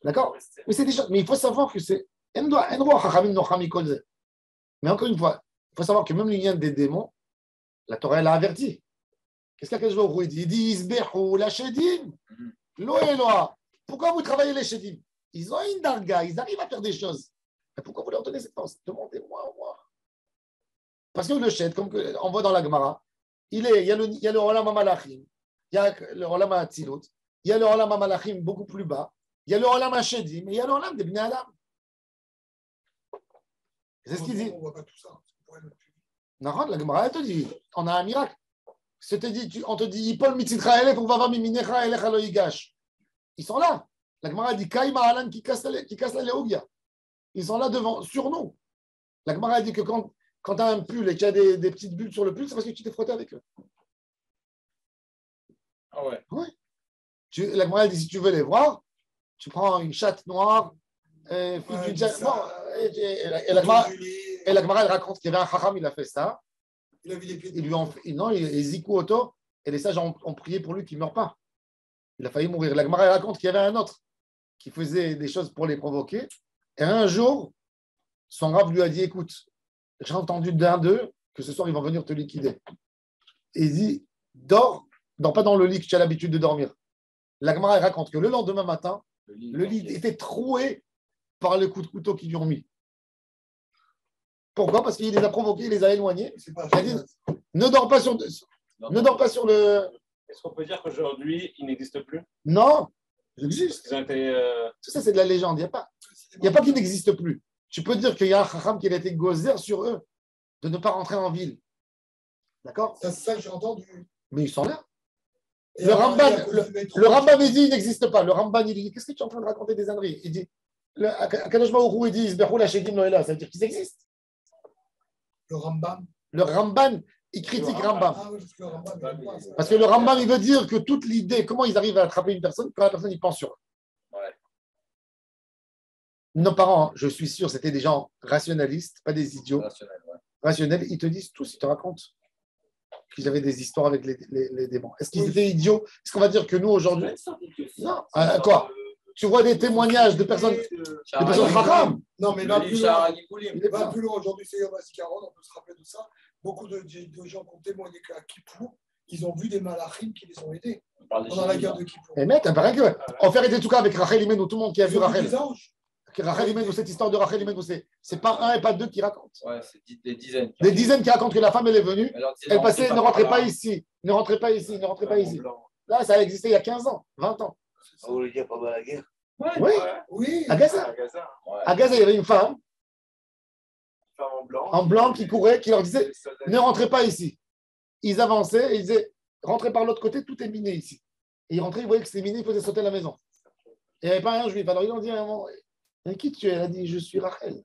D'accord? Mais c'est des choses. Mais il faut savoir que c'est. Mais encore une fois, il faut savoir que même l'union des démons, la Torah, elle a averti. Qu'est-ce qu'Akadosh Baruch Hu dit? Il dit Isbehu la shedim. Lo Eloa, pourquoi vous travaillez les Shedim? Ils ont une darga, ils arrivent à faire des choses. Mais pourquoi vous leur donnez cette force? Demandez-moi, moi. Parce que le Shed, comme on voit dans la Gemara, il y a le Olam Malachim, il y a le Olam Atzilut, il y a le Olam Malachim beaucoup plus bas, il y a le Olam Shedim, et il y a le Olam des Bnei Adam. C'est ce qu'il dit. On ne voit pas tout ça. Non, la Gemara, elle te dit, on a un miracle. On te dit, Yipol mitzitra elef, vava miminecha elech alo yigash. Ils sont là. La Gemara dit, Kaïma Alan qui casse la Léogia. Ils sont là devant, sur nous. La Gemara dit que quand tu as un pull et qu'il y a des petites bulles sur le pull, c'est parce que tu t'es frotté avec eux. Ah ouais. Oui. La Gemara dit, si tu veux les voir, tu prends une chatte noire, et la Gemara, elle raconte qu'il y avait un chacham, il a fait ça. Il a vu les pieds. Ils lui ont fait, non, il zikou auto, et les sages ont prié pour lui qu'il ne meure pas. Il a failli mourir. La Gemara raconte qu'il y avait un autre qui faisait des choses pour les provoquer. Et un jour, son rab lui a dit, écoute, j'ai entendu d'un d'eux que ce soir, ils vont venir te liquider. Et il dit, dors pas dans le lit que tu as l'habitude de dormir. La Gemara raconte que le lendemain matin, le lit était troué par le coup de couteau qu'ils lui ont mis. Pourquoi? Parce qu'il les a provoqués, il les a éloignés. Il a dit, ne dors pas sur le... Est-ce qu'on peut dire qu'aujourd'hui, il n'existe plus? Non, il existe. Ils ont été, Tout ça, c'est de la légende. Il n'y a pas qu'il n'existe plus. Tu peux dire qu'il y a un chacham qui a été gozer sur eux de ne pas rentrer en ville. D'accord? C'est ça que j'ai entendu. Mais ils sont là. Et Le alors, Ramban, il y a cause du métro. le Ramban, il dit il n'existe pas. Le Ramban, il dit qu'est-ce que tu es en train de raconter des âneries? Il dit Akadosh Baruch Hu, il dit Isberhu la Shedim Noëlla. Ça veut dire qu'ils existent. Le Rambam. Le Ramban, il critique Rambam. Ah oui, parce que le Rambam, il aime pas ça. Parce que le Rambam, il veut dire que toute l'idée, comment ils arrivent à attraper une personne quand la personne, il pense sur eux. Ouais. Nos parents, je suis sûr, c'était des gens rationalistes, pas des idiots. Rationnel, ouais. Rationnels. Ils te disent tous, ils te racontent qu'ils avaient des histoires avec les démons. Est-ce qu'ils étaient idiots? Est-ce qu'on va dire que nous, aujourd'hui. Non. Quoi? Tu vois des témoignages de personnes chacham. Non, mais là, plus Charles loin. Agipoulim. Il va plus loin. Aujourd'hui, c'est Yom HaZikaron, on peut se rappeler de ça. Beaucoup de gens qui ont témoigné qu'à Kippour, ils ont vu des malachim qui les ont aidés On parle des pendant la Chédim, guerre hein. de Kippour. Et mec, il paraît que. On fait tout cas avec Rachel Imenu, tout le monde qui a vu Ils ont vu Rachel. des anges. Rachel Imenu, cette histoire de Rachel Imenu, c'est pas un et pas deux qui racontent. Ouais, c'est des dizaines. Des dizaines qui racontent que la femme, elle est venue, Alors, elle passait, ne rentrez par là. pas ici, ne rentrez pas ici, ne rentrez pas ici. blanc. Là, ça a existé il y a 15 ans, 20 ans. Vous voulez dire pendant la guerre? Oui, Oui. à Gaza. À Gaza, Ouais. À Gaza, il y avait une femme femme en en blanc qui courait, qui leur disait les soldats- ne rentrez pas ici. Ils avançaient et ils disaient rentrez par l'autre côté, tout est miné ici. Et ils rentraient, ils voyaient que c'était miné, ils faisaient sauter la maison. Et il n'y avait pas un juif. Alors ils ont dit à un moment mais qui tu es? Elle a dit je suis Rachel.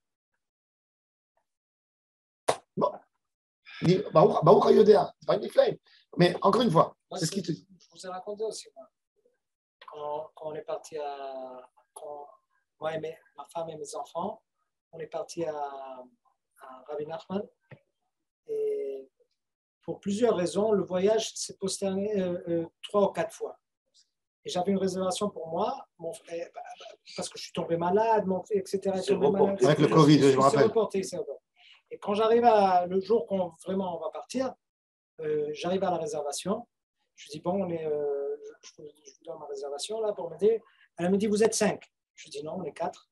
Bon. Il dit Baruch HaYodéa, c'est pas une flemme. Mais encore une fois, Moi, c'est ce qu'il te dit. Je vous ai raconté aussi, moi. Quand on est parti moi et ma femme et mes enfants, on est parti à Rabbi Nachman. Et pour plusieurs raisons, le voyage s'est posterné 3 ou 4 fois. Et j'avais une réservation pour moi, parce que je suis tombé malade, etc. C'est reporté. Avec le Covid, je me rappelle. C'est reporté. Et quand j'arrive le jour qu'on vraiment on va partir, j'arrive à la réservation. Je dis, bon, je vous donne ma réservation là pour m'aider. Elle me dit, vous êtes 5. Je dis, non, on est 4.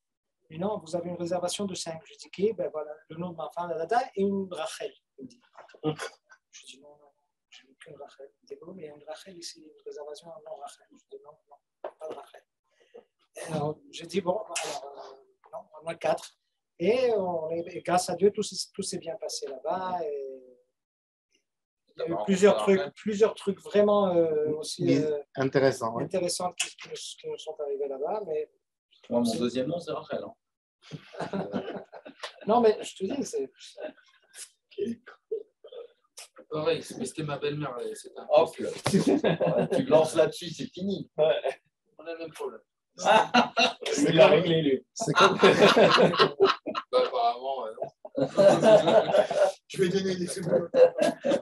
Mais non, vous avez une réservation de 5. Je dis, ok, ben voilà, le nom de ma femme, et une Rachel. Elle me dit. Je dis, non, je n'ai qu'une Rachel. Elle me dit, bon, mais il y a une Rachel ici, une réservation, non, Rachel. Je dis, non, pas de Rachel. Alors, je dis, bon, alors, non, on est 4. Et grâce à Dieu, tout s'est bien passé là-bas. Et il y a eu plusieurs trucs vraiment aussi Intéressant. Ouais. intéressants qui nous sont arrivés là-bas. Mais Moi, mon deuxième nom, c'est Rachel. Hein. non, mais je te dis, c'est. Pareil, mais c'était ma belle-mère. C'est un Hop, tu lances là-dessus, c'est fini. On a le même problème. Il a réglé, lui. C'est comme, Bah, apparemment, non. Je vais donner des symboles.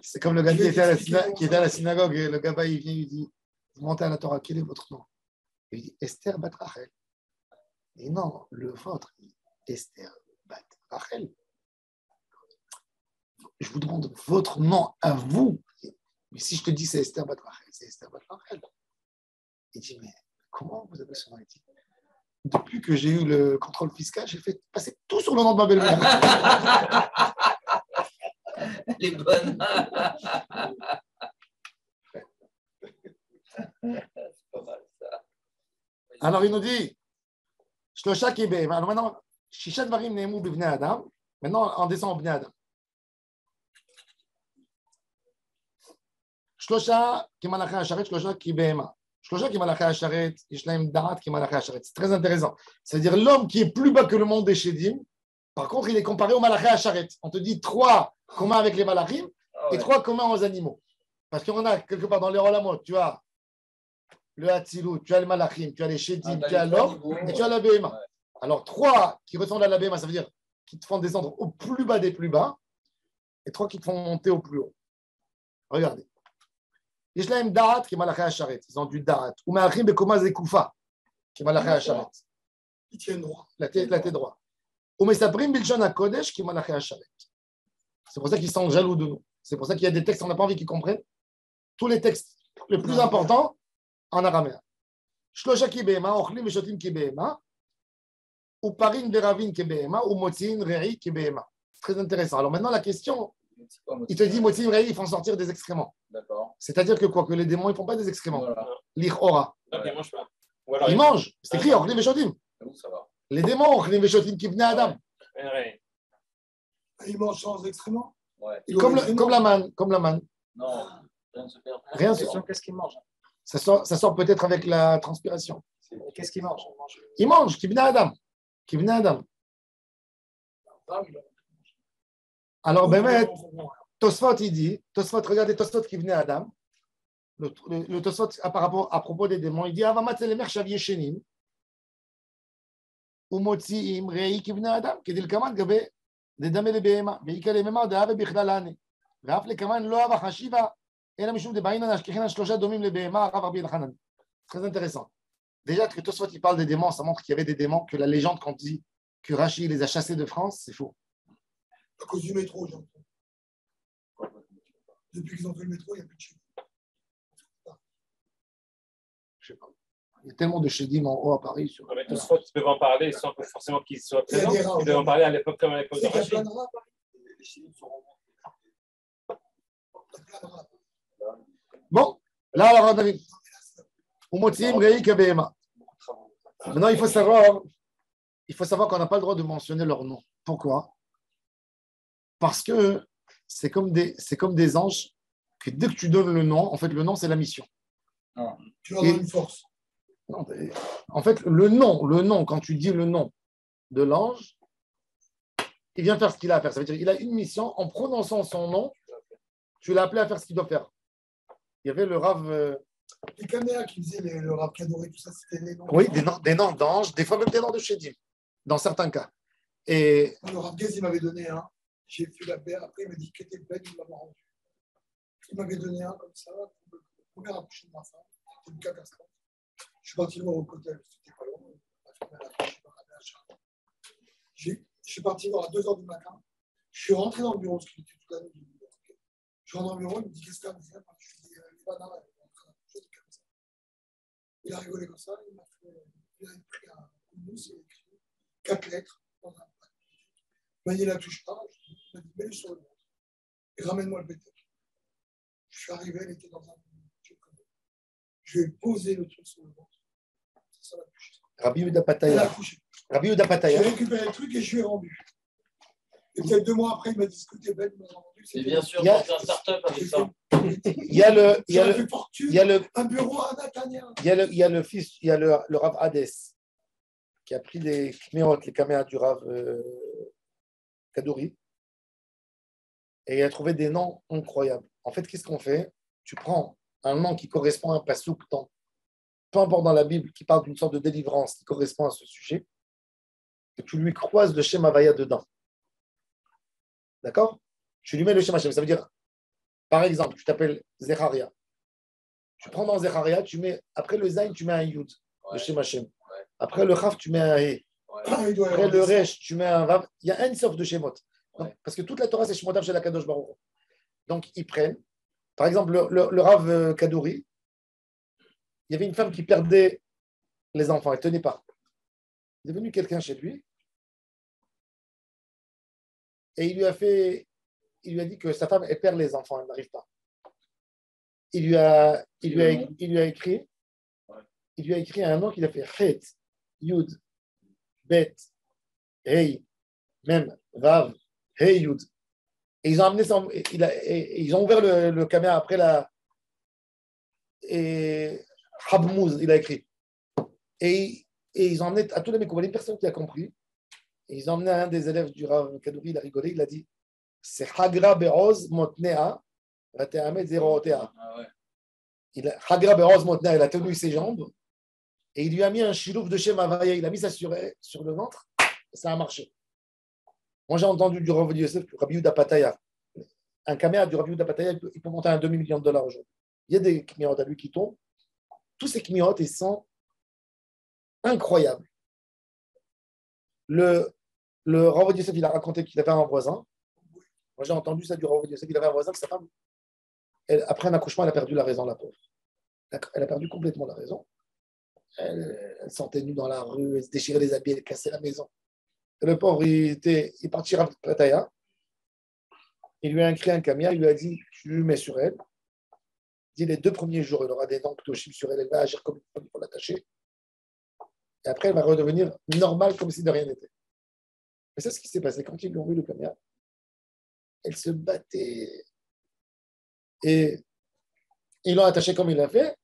c'est comme le gars qui était à la synagogue et le gars il vient, il dit vous montez à la Torah, quel est votre nom? Il dit Esther Bat Rachel. Et non, le vôtre, Esther Bat Rachel. Je vous demande votre nom à vous. Mais si je te dis c'est Esther Bat Rachel, c'est Esther Bat Rachel. Il dit mais comment vous avez son IT? Depuis que j'ai eu le contrôle fiscal, j'ai fait passer tout sur le nom de ma belle-mère. Les bonnes. C'est pas mal ça. Alors, il nous dit, Shlosha Kibem. Alors maintenant, Shisha Dvarim Nehemu Bivnei Adam. Maintenant, on descend au Bnei Adam. Shlosha Kimalachei Hasharet, Shlosha Kibema. Shlosha Kimalachei Hasharet, Yishlaim Da'at Kimalachei Hasharet. C'est très intéressant. C'est-à-dire l'homme qui est plus bas que le monde des Shedim, par contre, il est comparé au Malachei Hasharet. On te dit 3 communs avec les Malachim et 3 communs aux animaux. Parce qu'on a quelque part dans les Olamot, tu as le Hatzilut, tu as le Malachim, tu as les Shedim, tu as l'homme et tu as la Behema. Ouais. Alors 3 qui ressemblent à la Behema, ça veut dire qui te font descendre au plus bas des plus bas et 3 qui te font monter au plus haut. Regardez. Yishlaim Da'at qui est Malachei Hasharet. Ils ont du Da'at. Ou Malachim Bekoma Zekufa qui est Malachei Hasharet. Ils tiennent droit. La tête droite. Ou Mesaprim Bilshon HaKodesh qui est Malachei Hasharet. C'est pour ça qu'ils sont jaloux de nous. C'est pour ça qu'il y a des textes, on n'a pas envie qu'ils comprennent. Tous les textes les plus importants en araméen. Shlosha ki behema, ochlim veshotim ki behema, ou parin veravin ki behema, ou motzin rei ki behema. C'est très intéressant. Alors maintenant, la question, il te dit motzin rei, ils font sortir des excréments. D'accord. C'est-à-dire que quoi? Que les démons, ils ne font pas des excréments. Voilà. L'Ichora. Donc, ils ne mangent pas. Ou alors, Ils mangent. C'est écrit, ochlim veshotim. Où ça va? Les démons, ochlim veshotim ki bnei Adam. Ils mangent sans excréments. Ouais. Comme la manne. Comme la manne. Non, rien ne se perd. Rien se Qu'est-ce qu'ils mangent? Ça sort peut-être avec la transpiration. Qu'est-ce qu'ils mangent? Ils mangent, qui bnei Adam. Qui bnei Adam. Alors, Bémet, Tosfot, il dit, Tosfot, regardez Tosfot qui venait à Adam. Le Tosfot, à propos des démons, il dit Avamat le Merchav Yeshenim, ou Motziim Rei qui venait à Adam, qui dit le Kaman Gabe, des dames et les Behema, Veika les Memar de Ave Bichdalane, Raf le Kaman Loa Vachashiva, et la Mishum de Baïna Nashkechan Shlosha Domim le Behema, Rav Rabbi Elchanan. Très intéressant. Déjà que Tosfot il parle des démons, ça montre qu'il y avait des démons, que la légende, quand on dit que Rachi les a chassés de France, c'est faux. À cause du métro, j'entends. Depuis qu'ils ont fait le métro, il n'y a plus de chez Je sais pas. Il y a tellement de Shedim en haut à Paris. Sur... Mais tous ils peuvent en parler sans forcément qu'ils soient Il y a présents. des rats, Ils peuvent en parler à l'époque comme à l'époque de C'est qu'il y a Rachid. plein de rats à Paris. Les Chiliens sont remontés. Il y a plein de rats. Bon, là, alors, on a vu. Umotzim Rei Kabehema. Maintenant, il faut savoir qu'on n'a pas le droit de mentionner leur nom. Pourquoi? Parce que c'est comme des anges que dès que tu donnes le nom, en fait, le nom, c'est la mission. Tu vas avoir une force. Non, en fait, le nom, quand tu dis le nom de l'ange, il vient faire ce qu'il a à faire. Ça veut dire qu'il a une mission. En prononçant son nom, tu l'as appelé à faire ce qu'il doit faire. Il y avait le Rav... Les caméras qui faisaient le Rav Kadoré, tout ça, c'était des noms. Oui, des noms d'anges, des fois même des noms de Shedim, dans certains cas. Et Le Rav Gaz, il m'avait donné un. J'ai fait la paix. Après, il m'a dit que c'était bête, il m'a rendu. Il m'avait donné un comme ça, pour le premier accouchement de ma femme. C'était une catastrophe. Je suis parti le voir au côté, c'était pas long. Je suis parti voir à 2h du matin. Je suis rentré dans le bureau, parce qu'il était toute la nuit. Je rentre dans le bureau, il me dit qu'est-ce que tu as fait? Je lui dis les bananes, comme ça. Il a rigolé comme ça, il a pris un coup de mousse et il a écrit 4 lettres dans un pack. Il m'a dit la touche pas, il m'a dit mets-le sur le ventre et ramène-moi le pétec. Je suis arrivé, elle était dans un. Je lui ai posé le truc sur le ventre. C'est ça la touche. Rabbi Yehuda Elle a Pataya. accouché. Rabbi Yehuda J'ai Pataya. récupéré le truc et je lui ai rendu. Et peut-être 2 mois après, il m'a dit ce que t'es belle, il m'a rendu. C'est bien sûr, Il y a- dans un start-up avec ça. Il y a le, il y a J'aurais le, fait fortune, il y a le, un bureau à Natania. il y a le fils, il y a le Rav Hades qui a pris les caméras du Rav Kadouri et il a trouvé des noms incroyables. En fait, qu'est-ce qu'on fait? Tu prends un nom qui correspond à un pasouk, peu importe dans la Bible, qui parle d'une sorte de délivrance qui correspond à ce sujet, et tu lui croises le Shem Havaya dedans. D'accord? Tu lui mets le Shem Hashem. Ça veut dire, par exemple, tu t'appelles Zecharia. Tu prends dans Zecharia, tu mets, après le Zayn, tu mets un Yud, le Shem Hashem. Après le Chaf, tu mets un He. Il doit y Après avoir le des- Resh, tu mets un Vav. Il y a un sorte de Shemot. Donc, Ouais. parce que toute la Torah, c'est Shemotav chez la Kadosh Baruch Hu. Donc, ils prennent, par exemple, le Rav Kadouri, il y avait une femme qui perdait les enfants, elle ne tenait pas. Il est venu quelqu'un chez lui et il lui a dit que sa femme, elle perd les enfants, elle n'arrive pas. Il lui a écrit un nom qu'il a fait Het, Yud, Bet, Hey, Mem, Vav, Hey, Yud. Et ils ont amené ils ont ouvert le caméra après et Habmouz, il a écrit. Et ils ont emmené à tous les mecs, il y a une personne qui a compris. Et ils ont emmené un des élèves du Rav Kadouri, il a rigolé, il a dit c'est Hagra Be'oz Motnea, Vatehamet Zerotea. Hagra Be'oz Motnea, il a tenu ses jambes et il lui a mis un chilouf de Shem Havaya, il a mis ça sur le ventre et ça a marché. Moi j'ai entendu du Rav Yosef, Rabbi Yehuda Pataya. Un caméra du Rabbi Yehuda Pataya, il peut monter à 2 millions de dollars aujourd'hui. Il y a des kmiot à lui qui tombent. Tous ces kmiot, ils sont incroyables. Le Rav Yosef, il a raconté qu'il avait un voisin. Moi, j'ai entendu ça du Rav Yosef. Il avait un voisin que sa femme, après un accouchement, elle a perdu la raison, la pauvre. Elle a perdu complètement la raison. Elle sentait nue dans la rue, elle se déchirait les habits, elle cassait la maison. Et le pauvre, il partit à Pataya. Il lui a écrit un camia, il lui a dit tu lui mets sur elle. Il dit les 2 premiers jours, il aura des dents Ktoshim sur elle, elle va agir comme il faut l'attacher. Et après, elle va redevenir normale comme si de rien n'était. Mais c'est ce qui s'est passé quand ils lui ont vu le camia. Elle se battait. Et ils l'ont attachée comme il l'a fait.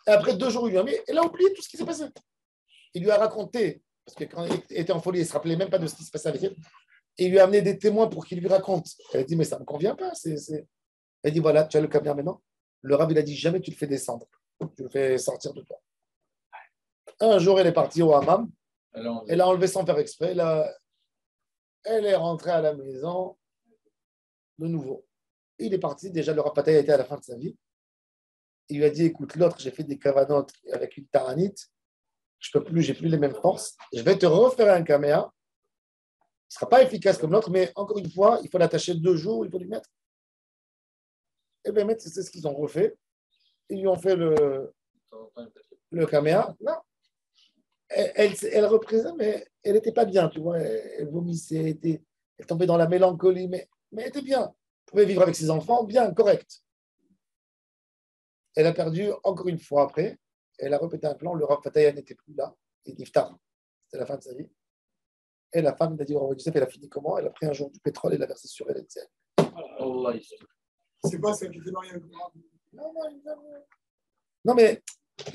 Et après 2 jours, il lui a mis. Elle a oublié tout ce qui s'est passé. Il lui a raconté, parce que quand il était en folie, il ne se rappelait même pas de ce qui se passait avec elle. Et il lui a amené des témoins pour qu'il lui raconte. Elle a dit, mais ça ne me convient pas. Elle dit, voilà, tu as le camia maintenant. Le Rav, il a dit, jamais tu le fais descendre. Tu le fais sortir de toi. Un jour, elle est partie au hammam. Elle a enlevé sans faire exprès. Elle est rentrée à la maison de nouveau. Il est parti. Déjà, le Rav Pataya était à la fin de sa vie. Il lui a dit, écoute, l'autre, j'ai fait des kavanotes avec une taranite. Je peux plus, j'ai plus les mêmes forces. Je vais te refaire un caméa. Il ne sera pas efficace comme l'autre, mais encore une fois, il faut l'attacher 2 jours, il faut lui mettre. Et bien, c'est ce qu'ils ont refait. Ils lui ont fait le caméa. Non. Elle reprisait, mais elle n'était pas bien, tu vois. Elle vomissait, elle tombait dans la mélancolie, mais elle était bien. Elle pouvait vivre avec ses enfants, bien, correct. Elle a perdu encore une fois après. Elle a répété un plan. Le Rav Pataya n'était plus là. Il niftar. C'était la fin de sa vie. Et la femme a dit au Rav Yosef, elle a fini comment? Elle a pris un jour du pétrole et l'a versé sur elle. C'est pas celle qui fait marier avec le Rav. Non, mais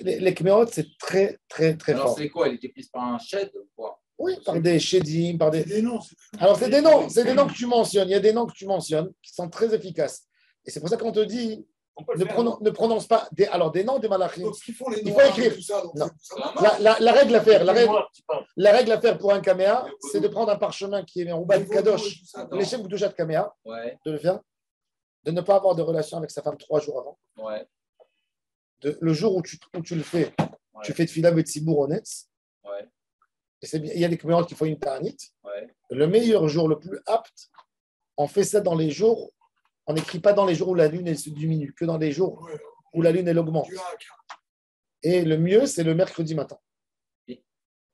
les Kméot, c'est très, très, très fort. Alors, c'est quoi? Elle était prise par un shed ou quoi? Oui, par des shedim, par des. C'est des noms. Alors, c'est des noms que tu mentionnes. Il y a des noms que tu mentionnes qui sont très efficaces. Et c'est pour ça qu'on te dit, ne prononce pas des noms des malachim. Donc, ce qu'ils font les noms, Il faut écrire. tout ça, donc Non. ça va. La règle à faire, la règle à faire pour un caméa, c'est de prendre un parchemin qui est en Rouba Kadosh, les Shem Gdushat Caméa, de le faire, de ne pas avoir de relation avec sa femme 3 jours avant. Ouais. Le jour où tu le fais, tu fais de Tfila Betsibour Onetz. Ouais. Il y a des caméras qui font une ta'anit. Ouais. Le meilleur jour, le plus apte, on fait ça dans les jours, on n'écrit pas dans les jours où la lune elle se diminue, que dans les jours où la lune elle augmente. Et le mieux, c'est le mercredi matin. Il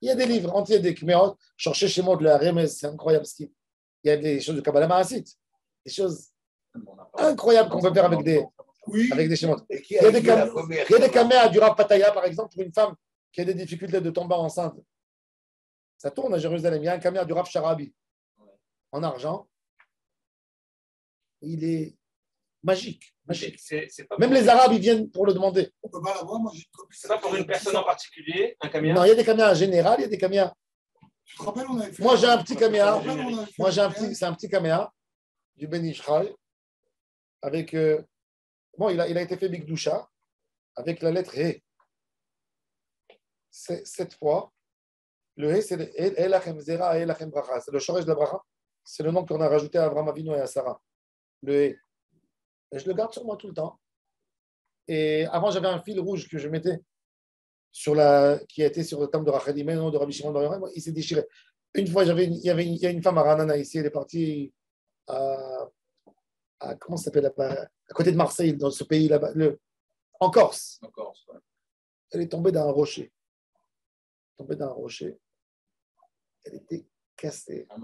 y a des livres entiers des caméras. Cherchez chez moi de la Remez, c'est incroyable. Il y a des choses de Kabbalah Maasit, des choses incroyables qu'on peut faire avec des schémas. Il y a des caméras du Rav Pataya, par exemple, pour une femme qui a des difficultés de tomber enceinte. Ça tourne à Jérusalem. Il y a un caméra du Rav Sharabi en argent. Il est magique. Même les Arabes, ils viennent pour le demander. On peut pas l'avoir. Moi, j'ai une copie. C'est pas pour une personne en particulier, un caméra? Non, il y a des caméras générales, il y a des caméras. Tu te rappelles, on avait fait. Moi, j'ai un petit caméra. Moi, C'est un petit caméra du Ben Ishraï avec. Bon, il a été fait Bigdoucha avec la lettre He. Cette fois, le He, c'est Elachem Zera, Elachem Bracha. C'est le Shoresh de la Bracha. C'est le nom qu'on a rajouté à Abraham Avinu et à Sarah. Le He. Et je le garde sur moi tout le temps. Et avant, j'avais un fil rouge que je mettais qui a été sur le temple de Rachel Imenu, de Rabbi Shimon Bar Yochai. Il s'est déchiré. Une fois, il y a une femme à Ranana ici. Elle est partie comment ça s'appelle là-bas, à côté de Marseille, dans ce pays là-bas, en Corse. En Corse, ouais. Elle est tombée d'un rocher. tombée d'un rocher. Elle était cassée en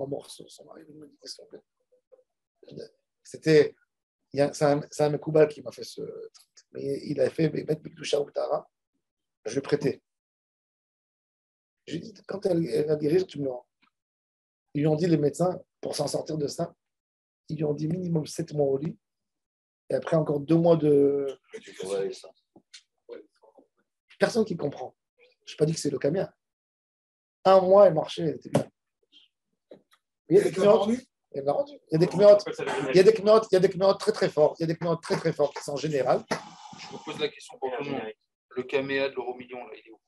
morceaux. Son mari me dit qu'est-ce qu'on fait. C'était. C'est un Mekoubal qui m'a fait ce truc. Mais il a fait mettre Bikdusha ou Tara. Je lui ai prêté. Je lui ai dit, quand elle va guérir, tu me le rends. Ils lui ont dit, les médecins, pour s'en sortir de ça, ils lui ont dit minimum 7 mois au lit. Et après, encore 2 mois de. Personne qui comprend. Je n'ai pas dit que c'est le camion. 1 mois, elle marchait, elle était bien. Il y a des clients. Elle l'a rendu. Il y a des clients très très forts. Il y a des clients très très forts qui sont en général. Je vous pose la question pour tout le monde. Le caméa de l'euro million, là, il est où?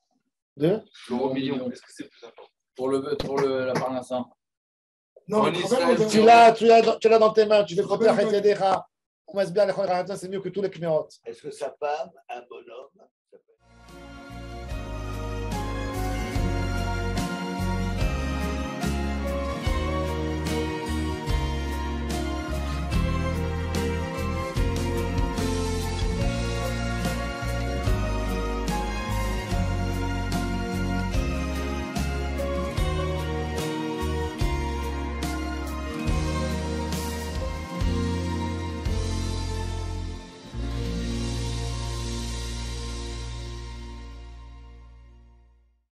De l'euro million, est-ce que c'est plus important? Pour la parnassa. Non, tu l'as dans tes mains, tu veux prendre la rats. On va se bien, c'est mieux que tous les clients. Est-ce que sa femme, un bonhomme,